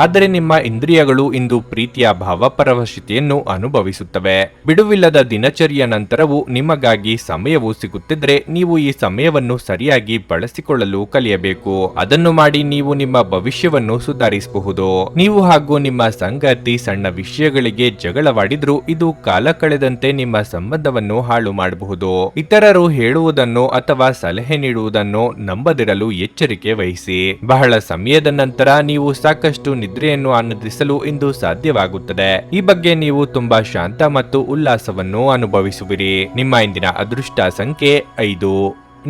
ಆದರೆ ನಿಮ್ಮ ಇಂದ್ರಿಯಗಳು ಇಂದು ಪ್ರೀತಿಯ ಭಾವಪರವಶತೆಯನ್ನು ಅನುಭವಿಸುತ್ತವೆ. ಬಿಡುವಿಲ್ಲದ ದಿನಚರಿಯ ನಂತರವೂ ನಿಮಗಾಗಿ ಸಮಯವು ಸಿಗುತ್ತಿದ್ರೆ ನೀವು ಈ ಸಮಯವನ್ನು ಸರಿಯಾಗಿ ಬಳಸಿಕೊಳ್ಳಲು ಕಲಿಯಬೇಕು. ಅದನ್ನು ಮಾಡಿ ನೀವು ನಿಮ್ಮ ಭವಿಷ್ಯ ಭವಿಷ್ಯವನ್ನು ಸುಧಾರಿಸಬಹುದು. ನೀವು ಹಾಗೂ ನಿಮ್ಮ ಸಂಗಾತಿ ಸಣ್ಣ ವಿಷಯಗಳಿಗೆ ಜಗಳವಾಡಿದ್ರೂ ಇದು ಕಾಲ ಕಳೆದಂತೆ ನಿಮ್ಮ ಸಂಬಂಧವನ್ನು ಹಾಳು ಮಾಡಬಹುದು. ಇತರರು ಹೇಳುವುದನ್ನು ಅಥವಾ ಸಲಹೆ ನೀಡುವುದನ್ನು ನಂಬದಿರಲು ಎಚ್ಚರಿಕೆ ವಹಿಸಿ. ಬಹಳ ಸಮಯದ ನಂತರ ನೀವು ಸಾಕಷ್ಟು ನಿದ್ರೆಯನ್ನು ಆನಂದಿಸಲು ಇಂದು ಸಾಧ್ಯವಾಗುತ್ತದೆ. ಈ ಬಗ್ಗೆ ನೀವು ತುಂಬಾ ಶಾಂತ ಮತ್ತು ಉಲ್ಲಾಸವನ್ನು ಅನುಭವಿಸುವಿರಿ. ನಿಮ್ಮ ಇಂದಿನ ಅದೃಷ್ಟ ಸಂಖ್ಯೆ 5.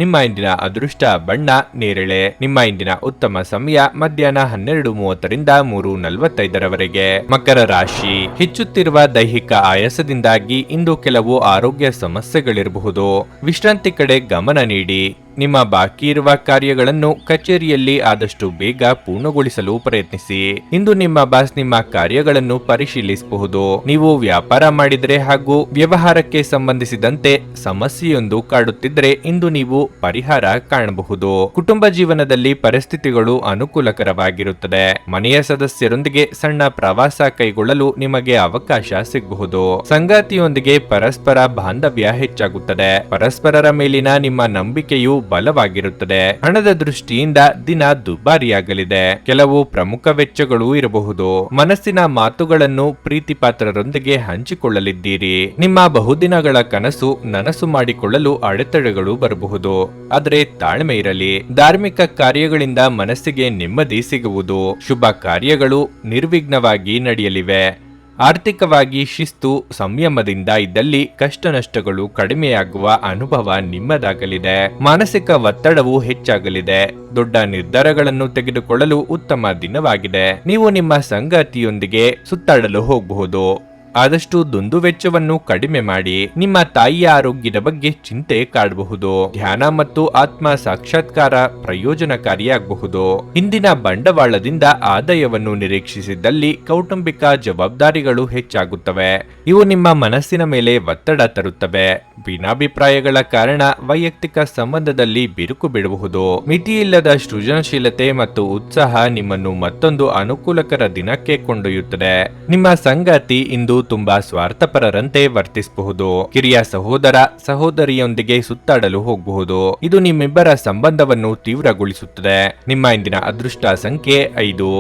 ನಿಮ್ಮ ಇಂದಿನ ಅದೃಷ್ಟ ಬಣ್ಣ ನೇರಳೆ. ನಿಮ್ಮ ಇಂದಿನ ಉತ್ತಮ ಸಮಯ ಮಧ್ಯಾಹ್ನ 12:30ರಿಂದ 3:45ರವರೆಗೆ. ಮಕರ ರಾಶಿ. ಹೆಚ್ಚುತ್ತಿರುವ ದೈಹಿಕ ಆಯಾಸದಿಂದಾಗಿ ಇಂದು ಕೆಲವು ಆರೋಗ್ಯ ಸಮಸ್ಯೆಗಳಿರಬಹುದು. ವಿಶ್ರಾಂತಿ ಕಡೆ ಗಮನ ನೀಡಿ. ನಿಮ್ಮ ಬಾಕಿ ಇರುವ ಕಾರ್ಯಗಳನ್ನು ಕಚೇರಿಯಲ್ಲಿ ಆದಷ್ಟು ಬೇಗ ಪೂರ್ಣಗೊಳಿಸಲು ಪ್ರಯತ್ನಿಸಿ. ಇಂದು ನಿಮ್ಮ ಬಾಸ್ ನಿಮ್ಮ ಕಾರ್ಯಗಳನ್ನು ಪರಿಶೀಲಿಸಬಹುದು. ನೀವು ವ್ಯಾಪಾರ ಮಾಡಿದರೆ ಹಾಗೂ ವ್ಯವಹಾರಕ್ಕೆ ಸಂಬಂಧಿಸಿದಂತೆ ಸಮಸ್ಯೆಯೊಂದು ಕಾಡುತ್ತಿದ್ದರೆ ಇಂದು ನೀವು ಪರಿಹಾರ ಕಾಣಬಹುದು. ಕುಟುಂಬ ಜೀವನದಲ್ಲಿ ಪರಿಸ್ಥಿತಿಗಳು ಅನುಕೂಲಕರವಾಗಿರುತ್ತದೆ. ಮನೆಯ ಸದಸ್ಯರೊಂದಿಗೆ ಸಣ್ಣ ಪ್ರವಾಸ ಕೈಗೊಳ್ಳಲು ನಿಮಗೆ ಅವಕಾಶ ಸಿಗಬಹುದು. ಸಂಗಾತಿಯೊಂದಿಗೆ ಪರಸ್ಪರ ಬಾಂಧವ್ಯ ಹೆಚ್ಚಾಗುತ್ತದೆ. ಪರಸ್ಪರರ ಮೇಲಿನ ನಿಮ್ಮ ನಂಬಿಕೆಯು ಬಲವಾಗಿರುತ್ತದೆ. ಹಣದ ದೃಷ್ಟಿಯಿಂದ ದಿನ ದುಬಾರಿಯಾಗಲಿದೆ. ಕೆಲವು ಪ್ರಮುಖ ವೆಚ್ಚಗಳು ಇರಬಹುದು. ಮನಸ್ಸಿನ ಮಾತುಗಳನ್ನು ಪ್ರೀತಿ ಪಾತ್ರರೊಂದಿಗೆ ಹಂಚಿಕೊಳ್ಳಲಿದ್ದೀರಿ. ನಿಮ್ಮ ಬಹುದಿನಗಳ ಕನಸು ನನಸು ಮಾಡಿಕೊಳ್ಳಲು ಅಡೆತಡೆಗಳು ಬರಬಹುದು. ಆದರೆ ತಾಳ್ಮೆ ಇರಲಿ. ಧಾರ್ಮಿಕ ಕಾರ್ಯಗಳಿಂದ ಮನಸ್ಸಿಗೆ ನೆಮ್ಮದಿ ಸಿಗುವುದು. ಶುಭ ಕಾರ್ಯಗಳು ನಿರ್ವಿಘ್ನವಾಗಿ ನಡೆಯಲಿವೆ. ಆರ್ಥಿಕವಾಗಿ ಶಿಸ್ತು ಸಂಯಮದಿಂದ ಇದ್ದಲ್ಲಿ ಕಷ್ಟ ನಷ್ಟಗಳು ಕಡಿಮೆಯಾಗುವ ಅನುಭವ ನಿಮ್ಮದಾಗಲಿದೆ. ಮಾನಸಿಕ ಒತ್ತಡವು ಹೆಚ್ಚಾಗಲಿದೆ. ದೊಡ್ಡ ನಿರ್ಧಾರಗಳನ್ನು ತೆಗೆದುಕೊಳ್ಳಲು ಉತ್ತಮ ದಿನವಾಗಿದೆ. ನೀವು ನಿಮ್ಮ ಸಂಗಾತಿಯೊಂದಿಗೆ ಸುತ್ತಾಡಲು ಹೋಗಬಹುದು. ಆದಷ್ಟು ದುಂದುವೆಚ್ಚವನ್ನು ಕಡಿಮೆ ಮಾಡಿ. ನಿಮ್ಮ ತಾಯಿಯ ಆರೋಗ್ಯದ ಬಗ್ಗೆ ಚಿಂತೆ ಕಾಡಬಹುದು. ಧ್ಯಾನ ಮತ್ತು ಆತ್ಮ ಸಾಕ್ಷಾತ್ಕಾರ ಪ್ರಯೋಜನಕಾರಿಯಾಗಬಹುದು. ಇಂದಿನ ಬಂಡವಾಳದಿಂದ ಆದಾಯವನ್ನು ನಿರೀಕ್ಷಿಸಿದ್ದಲ್ಲಿ ಕೌಟುಂಬಿಕ ಜವಾಬ್ದಾರಿಗಳು ಹೆಚ್ಚಾಗುತ್ತವೆ. ಇವು ನಿಮ್ಮ ಮನಸ್ಸಿನ ಮೇಲೆ ಒತ್ತಡ ತರುತ್ತವೆ. ಭಿನ್ನಾಭಿಪ್ರಾಯಗಳ ಕಾರಣ ವೈಯಕ್ತಿಕ ಸಂಬಂಧದಲ್ಲಿ ಬಿರುಕು ಬಿಡಬಹುದು. ಮಿತಿಯಿಲ್ಲದ ಸೃಜನಶೀಲತೆ ಮತ್ತು ಉತ್ಸಾಹ ನಿಮ್ಮನ್ನು ಮತ್ತೊಂದು ಅನುಕೂಲಕರ ದಿನಕ್ಕೆ ಕೊಂಡೊಯ್ಯುತ್ತದೆ. ನಿಮ್ಮ ಸಂಗಾತಿ ಇಂದು ತುಂಬಾ ಸ್ವಾರ್ಥಪರರಂತೆ ವರ್ತಿಸಬಹುದು. ಕಿರಿಯ ಸಹೋದರ ಸಹೋದರಿಯೊಂದಿಗೆ ಸುತ್ತಾಡಲು ಹೋಗಬಹುದು. ಇದು ನಿಮ್ಮಿಬ್ಬರ ಸಂಬಂಧವನ್ನು ತೀವ್ರಗೊಳಿಸುತ್ತದೆ. ನಿಮ್ಮ ಇಂದಿನ ಅದೃಷ್ಟ ಸಂಖ್ಯೆ 5.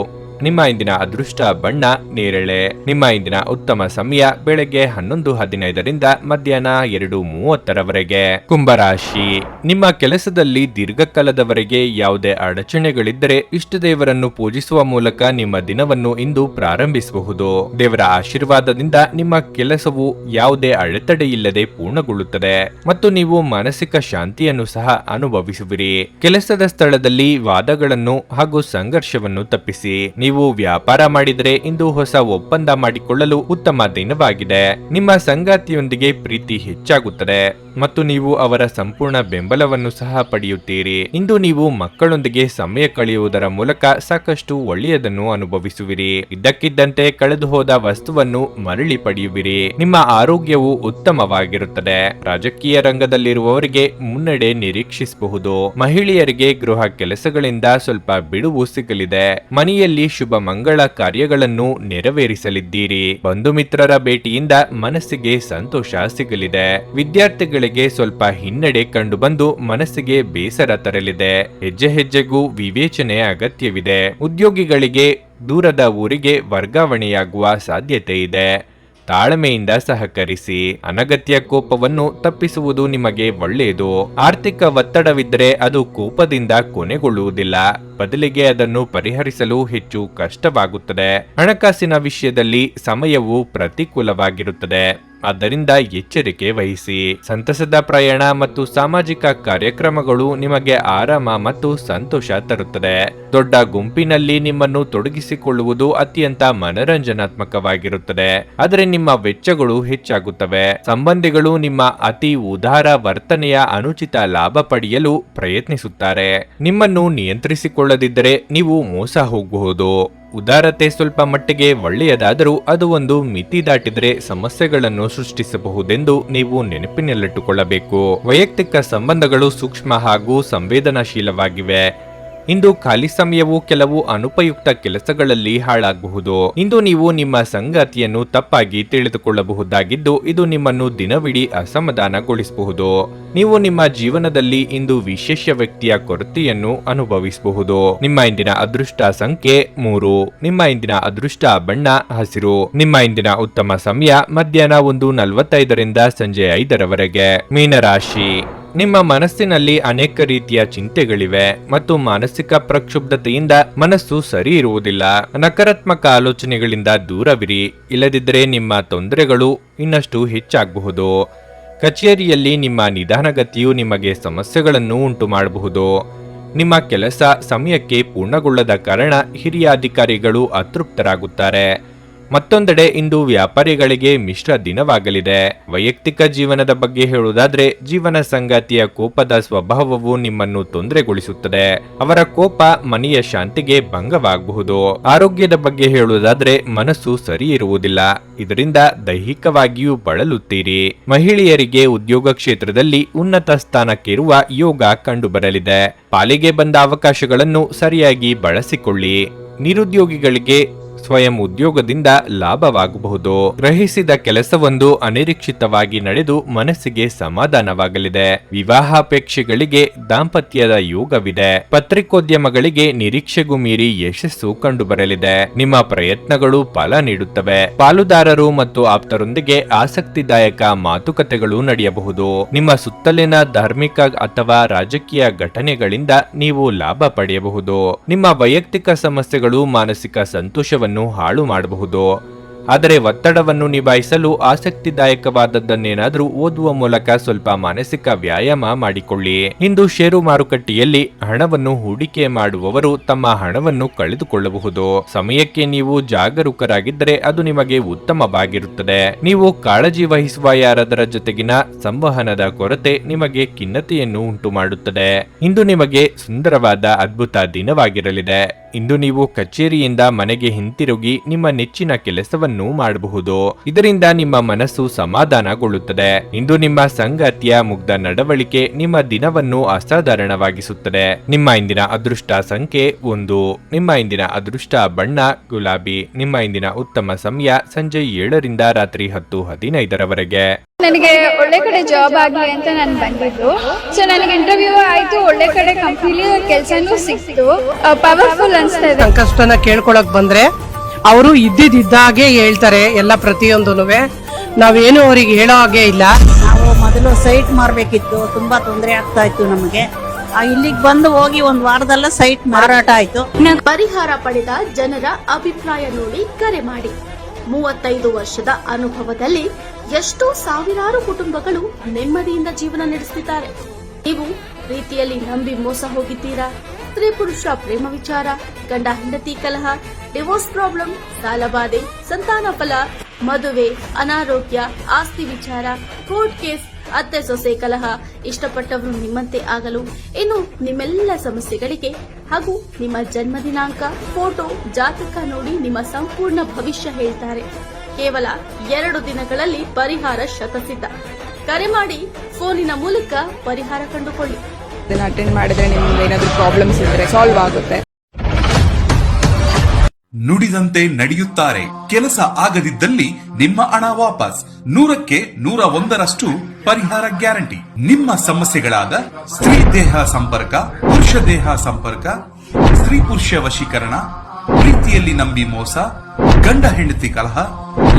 ನಿಮ್ಮ ಇಂದಿನ ಅದೃಷ್ಟ ಬಣ್ಣ ನೇರಳೆ. ನಿಮ್ಮ ಇಂದಿನ ಉತ್ತಮ ಸಮಯ ಬೆಳಗ್ಗೆ 11:15ರಿಂದ ಮಧ್ಯಾಹ್ನ 2:30ರವರೆಗೆ. ಕುಂಭರಾಶಿ. ನಿಮ್ಮ ಕೆಲಸದಲ್ಲಿ ದೀರ್ಘಕಾಲದವರೆಗೆ ಯಾವುದೇ ಅಡಚಣೆಗಳಿದ್ದರೆ ಇಷ್ಟದೇವರನ್ನು ಪೂಜಿಸುವ ಮೂಲಕ ನಿಮ್ಮ ದಿನವನ್ನು ಇಂದು ಪ್ರಾರಂಭಿಸಬಹುದು. ದೇವರ ಆಶೀರ್ವಾದದಿಂದ ನಿಮ್ಮ ಕೆಲಸವು ಯಾವುದೇ ಅಡೆತಡೆಯಿಲ್ಲದೆ ಪೂರ್ಣಗೊಳ್ಳುತ್ತದೆ ಮತ್ತು ನೀವು ಮಾನಸಿಕ ಶಾಂತಿಯನ್ನು ಸಹ ಅನುಭವಿಸುವಿರಿ. ಕೆಲಸದ ಸ್ಥಳದಲ್ಲಿ ವಾದಗಳನ್ನು ಹಾಗೂ ಸಂಘರ್ಷವನ್ನು ತಪ್ಪಿಸಿ. ನೀವು ವ್ಯಾಪಾರ ಮಾಡಿದರೆ ಇಂದು ಹೊಸ ಒಪ್ಪಂದ ಮಾಡಿಕೊಳ್ಳಲು ಉತ್ತಮ ದಿನವಾಗಿದೆ. ನಿಮ್ಮ ಸಂಗಾತಿಯೊಂದಿಗೆ ಪ್ರೀತಿ ಹೆಚ್ಚಾಗುತ್ತದೆ ಮತ್ತು ನೀವು ಅವರ ಸಂಪೂರ್ಣ ಬೆಂಬಲವನ್ನು ಸಹ ಪಡೆಯುತ್ತೀರಿ. ಇಂದು ನೀವು ಮಕ್ಕಳೊಂದಿಗೆ ಸಮಯ ಕಳೆಯುವುದರ ಮೂಲಕ ಸಾಕಷ್ಟು ಒಳ್ಳೆಯದನ್ನು ಅನುಭವಿಸುವಿರಿ. ಇದ್ದಕ್ಕಿದ್ದಂತೆ ಕಳೆದು ಹೋದ ವಸ್ತುವನ್ನು ಮರಳಿ ಪಡೆಯುವಿರಿ. ನಿಮ್ಮ ಆರೋಗ್ಯವು ಉತ್ತಮವಾಗಿರುತ್ತದೆ. ರಾಜಕೀಯ ರಂಗದಲ್ಲಿರುವವರಿಗೆ ಮುನ್ನಡೆ ನಿರೀಕ್ಷಿಸಬಹುದು. ಮಹಿಳೆಯರಿಗೆ ಗೃಹ ಕೆಲಸಗಳಿಂದ ಸ್ವಲ್ಪ ಬಿಡುವು ಸಿಗಲಿದೆ. ಮನೆಯಲ್ಲಿ ಶುಭ ಮಂಗಳ ಕಾರ್ಯಗಳನ್ನು ನೆರವೇರಿಸಲಿದ್ದೀರಿ. ಬಂಧು ಮಿತ್ರರ ಭೇಟಿಯಿಂದ ಮನಸ್ಸಿಗೆ ಸಂತೋಷ ಸಿಗಲಿದೆ. ವಿದ್ಯಾರ್ಥಿಗಳಿಗೆ ಸ್ವಲ್ಪ ಹಿನ್ನಡೆ ಕಂಡುಬಂದು ಮನಸ್ಸಿಗೆ ಬೇಸರ ತರಲಿದೆ. ಹೆಜ್ಜೆ ಹೆಜ್ಜೆಗೂ ವಿವೇಚನೆ ಅಗತ್ಯವಿದೆ. ಉದ್ಯೋಗಿಗಳಿಗೆ ದೂರದ ಊರಿಗೆ ವರ್ಗಾವಣೆಯಾಗುವ ಸಾಧ್ಯತೆ ಇದೆ. ತಾಳ್ಮೆಯಿಂದ ಸಹಕರಿಸಿ. ಅನಗತ್ಯ ಕೋಪವನ್ನು ತಪ್ಪಿಸುವುದು ನಿಮಗೆ ಒಳ್ಳೆಯದು. ಆರ್ಥಿಕ ಒತ್ತಡವಿದ್ದರೆ ಅದು ಕೋಪದಿಂದ ಕೊನೆಗೊಳ್ಳುವುದಿಲ್ಲ. ಬದಲಿಗೆ ಅದನ್ನು ಪರಿಹರಿಸಲು ಹೆಚ್ಚು ಕಷ್ಟವಾಗುತ್ತದೆ. ಹಣಕಾಸಿನ ವಿಷಯದಲ್ಲಿ ಸಮಯವು ಪ್ರತಿಕೂಲವಾಗಿರುತ್ತದೆ. ಆದ್ದರಿಂದ ಎಚ್ಚರಿಕೆ ವಹಿಸಿ. ಸಂತಸದ ಪ್ರಯಾಣ ಮತ್ತು ಸಾಮಾಜಿಕ ಕಾರ್ಯಕ್ರಮಗಳು ನಿಮಗೆ ಆರಾಮ ಮತ್ತು ಸಂತೋಷ ತರುತ್ತದೆ. ದೊಡ್ಡ ಗುಂಪಿನಲ್ಲಿ ನಿಮ್ಮನ್ನು ತೊಡಗಿಸಿಕೊಳ್ಳುವುದು ಅತ್ಯಂತ ಮನರಂಜನಾತ್ಮಕವಾಗಿರುತ್ತದೆ. ಆದರೆ ನಿಮ್ಮ ವೆಚ್ಚಗಳು ಹೆಚ್ಚಾಗುತ್ತವೆ. ಸಂಬಂಧಿಗಳು ನಿಮ್ಮ ಅತಿ ಉದಾರ ವರ್ತನೆಯ ಅನುಚಿತ ಲಾಭ ಪಡೆಯಲು ಪ್ರಯತ್ನಿಸುತ್ತಾರೆ. ನಿಮ್ಮನ್ನು ನಿಯಂತ್ರಿಸಿಕೊಳ್ಳದಿದ್ದರೆ ನೀವು ಮೋಸ ಹೋಗಬಹುದು. ಉದಾರತೆ ಸ್ವಲ್ಪ ಮಟ್ಟಿಗೆ ಒಳ್ಳೆಯದಾದರೂ ಅದು ಒಂದು ಮಿತಿ ದಾಟಿದರೆ ಸಮಸ್ಯೆಗಳನ್ನು ಸೃಷ್ಟಿಸಬಹುದೆಂದು ನೀವು ನೆನಪಿನಲ್ಲಿಟ್ಟುಕೊಳ್ಳಬೇಕು. ವೈಯಕ್ತಿಕ ಸಂಬಂಧಗಳು ಸೂಕ್ಷ್ಮ ಹಾಗೂ ಸಂವೇದನಾಶೀಲವಾಗಿವೆ. ಇಂದು ಖಾಲಿ ಸಮಯವು ಕೆಲವು ಅನುಪಯುಕ್ತ ಕೆಲಸಗಳಲ್ಲಿ ಹಾಳಾಗಬಹುದು. ಇಂದು ನೀವು ನಿಮ್ಮ ಸಂಗಾತಿಯನ್ನು ತಪ್ಪಾಗಿ ತಿಳಿದುಕೊಳ್ಳಬಹುದಾಗಿದ್ದು ಇದು ನಿಮ್ಮನ್ನು ದಿನವಿಡೀ ಅಸಮಾಧಾನಗೊಳಿಸಬಹುದು. ನೀವು ನಿಮ್ಮ ಜೀವನದಲ್ಲಿ ಇಂದು ವಿಶೇಷ ವ್ಯಕ್ತಿಯ ಕೊರತೆಯನ್ನು ಅನುಭವಿಸಬಹುದು. ನಿಮ್ಮ ಇಂದಿನ ಅದೃಷ್ಟ ಸಂಖ್ಯೆ 3. ನಿಮ್ಮ ಇಂದಿನ ಅದೃಷ್ಟ ಬಣ್ಣ ಹಸಿರು. ನಿಮ್ಮ ಇಂದಿನ ಉತ್ತಮ ಸಮಯ ಮಧ್ಯಾಹ್ನ 1:45ರಿಂದ ಸಂಜೆ 5ರವರೆಗೆ. ಮೀನರಾಶಿ, ನಿಮ್ಮ ಮನಸ್ಸಿನಲ್ಲಿ ಅನೇಕ ರೀತಿಯ ಚಿಂತೆಗಳಿವೆ ಮತ್ತು ಮಾನಸಿಕ ಪ್ರಕ್ಷುಬ್ಧತೆಯಿಂದ ಮನಸ್ಸು ಸರಿ ಇರುವುದಿಲ್ಲ. ನಕಾರಾತ್ಮಕ ಆಲೋಚನೆಗಳಿಂದ ದೂರವಿರಿ, ಇಲ್ಲದಿದ್ದರೆ ನಿಮ್ಮ ತೊಂದರೆಗಳು ಇನ್ನಷ್ಟು ಹೆಚ್ಚಾಗಬಹುದು. ಕಚೇರಿಯಲ್ಲಿ ನಿಮ್ಮ ನಿಧಾನಗತಿಯು ನಿಮಗೆ ಸಮಸ್ಯೆಗಳನ್ನು ಉಂಟು ಮಾಡಬಹುದು. ನಿಮ್ಮ ಕೆಲಸ ಸಮಯಕ್ಕೆ ಪೂರ್ಣಗೊಳ್ಳದ ಕಾರಣ ಹಿರಿಯ ಅಧಿಕಾರಿಗಳು ಅತೃಪ್ತರಾಗುತ್ತಾರೆ. ಮತ್ತೊಂದೆಡೆ ಇಂದು ವ್ಯಾಪಾರಿಗಳಿಗೆ ಮಿಶ್ರ ದಿನವಾಗಲಿದೆ. ವೈಯಕ್ತಿಕ ಜೀವನದ ಬಗ್ಗೆ ಹೇಳುವುದಾದ್ರೆ ಜೀವನ ಸಂಗಾತಿಯ ಕೋಪದ ಸ್ವಭಾವವು ನಿಮ್ಮನ್ನು ತೊಂದರೆಗೊಳಿಸುತ್ತದೆ. ಅವರ ಕೋಪ ಮನೆಯ ಶಾಂತಿಗೆ ಭಂಗವಾಗಬಹುದು. ಆರೋಗ್ಯದ ಬಗ್ಗೆ ಹೇಳುವುದಾದ್ರೆ ಮನಸ್ಸು ಸರಿ ಇರುವುದಿಲ್ಲ, ಇದರಿಂದ ದೈಹಿಕವಾಗಿಯೂ ಬಳಲುತ್ತೀರಿ. ಮಹಿಳೆಯರಿಗೆ ಉದ್ಯೋಗ ಕ್ಷೇತ್ರದಲ್ಲಿ ಉನ್ನತ ಸ್ಥಾನಕ್ಕೇರುವ ಯೋಗ ಕಂಡುಬರಲಿದೆ. ಪಾಲಿಗೆ ಬಂದ ಅವಕಾಶಗಳನ್ನು ಸರಿಯಾಗಿ ಬಳಸಿಕೊಳ್ಳಿ. ನಿರುದ್ಯೋಗಿಗಳಿಗೆ ಸ್ವಯಂ ಉದ್ಯೋಗದಿಂದ ಲಾಭವಾಗಬಹುದು. ಗ್ರಹಿಸಿದ ಕೆಲಸವೊಂದು ಅನಿರೀಕ್ಷಿತವಾಗಿ ನಡೆದು ಮನಸ್ಸಿಗೆ ಸಮಾಧಾನವಾಗಲಿದೆ. ವಿವಾಹಾಪೇಕ್ಷೆಗಳಿಗೆ ದಾಂಪತ್ಯದ ಯೋಗವಿದೆ. ಪತ್ರಿಕೋದ್ಯಮಗಳಿಗೆ ನಿರೀಕ್ಷೆಗೂ ಮೀರಿ ಯಶಸ್ಸು ಕಂಡುಬರಲಿದೆ. ನಿಮ್ಮ ಪ್ರಯತ್ನಗಳು ಫಲ ನೀಡುತ್ತವೆ. ಪಾಲುದಾರರು ಮತ್ತು ಆಪ್ತರೊಂದಿಗೆ ಆಸಕ್ತಿದಾಯಕ ಮಾತುಕತೆಗಳು ನಡೆಯಬಹುದು. ನಿಮ್ಮ ಸುತ್ತಲಿನ ಧಾರ್ಮಿಕ ಅಥವಾ ರಾಜಕೀಯ ಘಟನೆಗಳಿಂದ ನೀವು ಲಾಭ ಪಡೆಯಬಹುದು. ನಿಮ್ಮ ವೈಯಕ್ತಿಕ ಸಮಸ್ಯೆಗಳು ಮಾನಸಿಕ ಸಂತೋಷವನ್ನು ಹಾಳು ಮಾಡಬಹುದು. ಆದರೆ ಒತ್ತಡವನ್ನು ನಿಭಾಯಿಸಲು ಆಸಕ್ತಿದಾಯಕವಾದದ್ದನ್ನೇನಾದರೂ ಓದುವ ಮೂಲಕ ಸ್ವಲ್ಪ ಮಾನಸಿಕ ವ್ಯಾಯಾಮ ಮಾಡಿಕೊಳ್ಳಿ. ಇಂದು ಷೇರು ಮಾರುಕಟ್ಟೆಯಲ್ಲಿ ಹಣವನ್ನು ಹೂಡಿಕೆ ಮಾಡುವವರು ತಮ್ಮ ಹಣವನ್ನು ಕಳೆದುಕೊಳ್ಳಬಹುದು. ಸಮಯಕ್ಕೆ ನೀವು ಜಾಗರೂಕರಾಗಿದ್ದರೆ ಅದು ನಿಮಗೆ ಉತ್ತಮವಾಗಿರುತ್ತದೆ. ನೀವು ಕಾಳಜಿ ವಹಿಸುವ ಯಾರಾದರ ಜೊತೆಗಿನ ಸಂವಹನದ ಕೊರತೆ ನಿಮಗೆ ಖಿನ್ನತೆಯನ್ನು ಉಂಟು ಮಾಡುತ್ತದೆ. ಇಂದು ನಿಮಗೆ ಸುಂದರವಾದ ಅದ್ಭುತ ದಿನವಾಗಿರಲಿದೆ. ಇಂದು ನೀವು ಕಚೇರಿಯಿಂದ ಮನೆಗೆ ಹಿಂತಿರುಗಿ ನಿಮ್ಮ ನೆಚ್ಚಿನ ಕೆಲಸವನ್ನು ಮಾಡಬಹುದು. ಇದರಿಂದ ನಿಮ್ಮ ಮನಸ್ಸು ಸಮಾಧಾನಗೊಳ್ಳುತ್ತದೆ. ಇಂದು ನಿಮ್ಮ ಸಂಗಾತಿಯ ಮುಗ್ಧ ನಡವಳಿಕೆ ನಿಮ್ಮ ದಿನವನ್ನು ಅಸಾಧಾರಣವಾಗಿಸುತ್ತದೆ. ನಿಮ್ಮ ಇಂದಿನ ಅದೃಷ್ಟ ಸಂಖ್ಯೆ 1. ನಿಮ್ಮ ಇಂದಿನ ಅದೃಷ್ಟ ಬಣ್ಣ ಗುಲಾಬಿ. ನಿಮ್ಮ ಇಂದಿನ ಉತ್ತಮ ಸಮಯ ಸಂಜೆ 7ರಿಂದ ರಾತ್ರಿ 10:15ರವರೆಗೆ. ನನಗೆ ಒಳ್ಳೆ ಕಡೆ ಜಾಬ್ ಆಗಲಿ ಅಂತ ನಾನು ಬಂದಿದ್ದು. ಸೊ ನನಗೆ ಇಂಟರ್ವ್ಯೂ ಆಯ್ತು, ಒಳ್ಳೆ ಕಡೆ ಕಂಪ್ನಿಲಿ ಕೆಲಸನೂ ಸಿಕ್ತು. ಪವರ್ಫುಲ್ ಅನ್ಸ್ತಾ ಇದೆ. ಸಂಕಷ್ಟನ ಕೇಳ್ಕೊಳಕ್ ಬಂದ್ರೆ ಅವರು ಇದ್ದಿದ್ದಾಗೆ ಹೇಳ್ತಾರೆ ಎಲ್ಲ ಪ್ರತಿಯೊಂದೂನುವೆ. ನಾವೇನು ಅವರಿಗೆ ಹೇಳೋ ಹಾಗೆ ಇಲ್ಲ. ನಾವು ಮೊದಲು ಸೈಟ್ ಮಾರಬೇಕಿತ್ತು, ತುಂಬಾ ತೊಂದರೆ ಆಗ್ತಾ ಇತ್ತು ನಮಗೆ. ಇಲ್ಲಿಗೆ ಬಂದು ಹೋಗಿ ಒಂದು ವಾರದಲ್ಲ ಸೈಟ್ ಮಾರಾಟ ಆಯ್ತು. ಪರಿಹಾರ ಪಡೆದ ಜನರ ಅಭಿಪ್ರಾಯ ನೋಡಿ ಕರೆ ಮಾಡಿ. 35 ವರ್ಷದ ಅನುಭವದಲ್ಲಿ ಎಷ್ಟೋ ಸಾವಿರಾರು ಕುಟುಂಬಗಳು ನೆಮ್ಮದಿಯಿಂದ ಜೀವನ ನಡೆಸುತ್ತಿದ್ದಾರೆ. ನೀವು ಪ್ರೀತಿಯಲ್ಲಿ ನಂಬಿ ಮೋಸ ಹೋಗಿದ್ದೀರಾ? ಸ್ತ್ರೀ ಪುರುಷ ಪ್ರೇಮ ವಿಚಾರ, ಗಂಡ ಹೆಂಡತಿ ಕಲಹ, ಡಿವೋರ್ಸ್ ಪ್ರಾಬ್ಲಮ್, ಸಾಲಬಾಧೆ, ಸಂತಾನ ಫಲ, ಮದುವೆ, ಅನಾರೋಗ್ಯ, ಆಸ್ತಿ ವಿಚಾರ, ಕೋರ್ಟ್ ಕೇಸ್, ಅತ್ತೆ ಸೊಸೆ ಕಲಹ, ಇಷ್ಟಪಟ್ಟವರು ನಿಮ್ಮಂತೆ ಆಗಲು, ಇನ್ನು ನಿಮ್ಮೆಲ್ಲ ಸಮಸ್ಯೆಗಳಿಗೆ ಹಾಗೂ ನಿಮ್ಮ ಜನ್ಮ ದಿನಾಂಕ, ಫೋಟೋ, ಜಾತಕ ನೋಡಿ ನಿಮ್ಮ ಸಂಪೂರ್ಣ ಭವಿಷ್ಯ ಹೇಳ್ತಾರೆ. ಕೇವಲ 2 ದಿನಗಳಲ್ಲಿ ಪರಿಹಾರ ಶತಸಿದ್ಧ. ಕರೆ ಮಾಡಿ ಫೋನಿನ ಮೂಲಕ ಪರಿಹಾರ ಕಂಡುಕೊಳ್ಳಿ. ಅಟೆಂಡ್ ಮಾಡಿದ್ರೆ ನಿಮ್ಗೆ ಏನಾದರೂ ಪ್ರಾಬ್ಲಮ್ಸ್ ಇದ್ರೆ ಸಾಲ್ವ್ ಆಗುತ್ತೆ. ನುಡಿದಂತೆ ನಡೆಯುತ್ತಾರೆ. ಕೆಲಸ ಆಗದಿದ್ದಲ್ಲಿ ನಿಮ್ಮ ಹಣ ವಾಪಸ್. 100ಕ್ಕೆ 101ರಷ್ಟು ಪರಿಹಾರ ಗ್ಯಾರಂಟಿ. ನಿಮ್ಮ ಸಮಸ್ಯೆಗಳಾದ ಸ್ತ್ರೀ ದೇಹ ಸಂಪರ್ಕ, ಪುರುಷ ದೇಹ ಸಂಪರ್ಕ, ಸ್ತ್ರೀ ಪುರುಷ ವಶೀಕರಣ, ಪ್ರೀತಿಯಲ್ಲಿ ನಂಬಿ ಮೋಸ, ಗಂಡ ಹೆಂಡತಿ ಕಲಹ,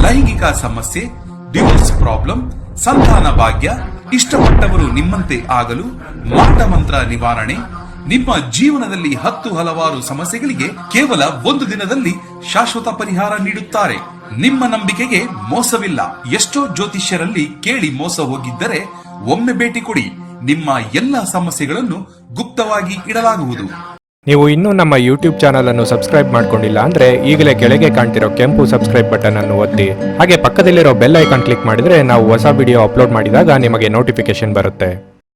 ಲೈಂಗಿಕ ಸಮಸ್ಯೆ, ಡಿವೋರ್ಸ್ ಪ್ರಾಬ್ಲಮ್, ಸಂತಾನ ಭಾಗ್ಯ, ಇಷ್ಟಪಟ್ಟವರು ನಿಮ್ಮಂತೆ ಆಗಲು, ಮಾಟ ಮಂತ್ರ ನಿವಾರಣೆ, ನಿಮ್ಮ ಜೀವನದಲ್ಲಿ 10 ಹಲವಾರು ಸಮಸ್ಯೆಗಳಿಗೆ ಕೇವಲ 1 ದಿನದಲ್ಲಿ ಶಾಶ್ವತ ಪರಿಹಾರ ನೀಡುತ್ತಾರೆ. ನಿಮ್ಮ ನಂಬಿಕೆಗೆ ಮೋಸವಿಲ್ಲ. ಎಷ್ಟೋ ಜ್ಯೋತಿಷ್ಯರಲ್ಲಿ ಕೇಳಿ ಮೋಸ ಹೋಗಿದ್ದರೆ ಒಮ್ಮೆ ಭೇಟಿ ಕೊಡಿ. ನಿಮ್ಮ ಎಲ್ಲ ಸಮಸ್ಯೆಗಳನ್ನು ಗುಪ್ತವಾಗಿ ಇಡಲಾಗುವುದು. ನೀವು ಇನ್ನೂ ನಮ್ಮ ಯೂಟ್ಯೂಬ್ ಚಾನಲ್ ಅನ್ನು ಸಬ್ಸ್ಕ್ರೈಬ್ ಮಾಡ್ಕೊಂಡಿಲ್ಲ ಅಂದ್ರೆ ಈಗಲೇ ಕೆಳಗೆ ಕಾಣ್ತಿರೋ ಕೆಂಪು ಸಬ್ಸ್ಕ್ರೈಬ್ ಬಟನ್ ಅನ್ನು ಒತ್ತಿ. ಹಾಗೆ ಪಕ್ಕದಲ್ಲಿರೋ ಬೆಲ್ ಐಕಾನ್ ಕ್ಲಿಕ್ ಮಾಡಿದ್ರೆ ನಾವು ಹೊಸ ವಿಡಿಯೋ ಅಪ್ಲೋಡ್ ಮಾಡಿದಾಗ ನಿಮಗೆ ನೋಟಿಫಿಕೇಶನ್ ಬರುತ್ತೆ.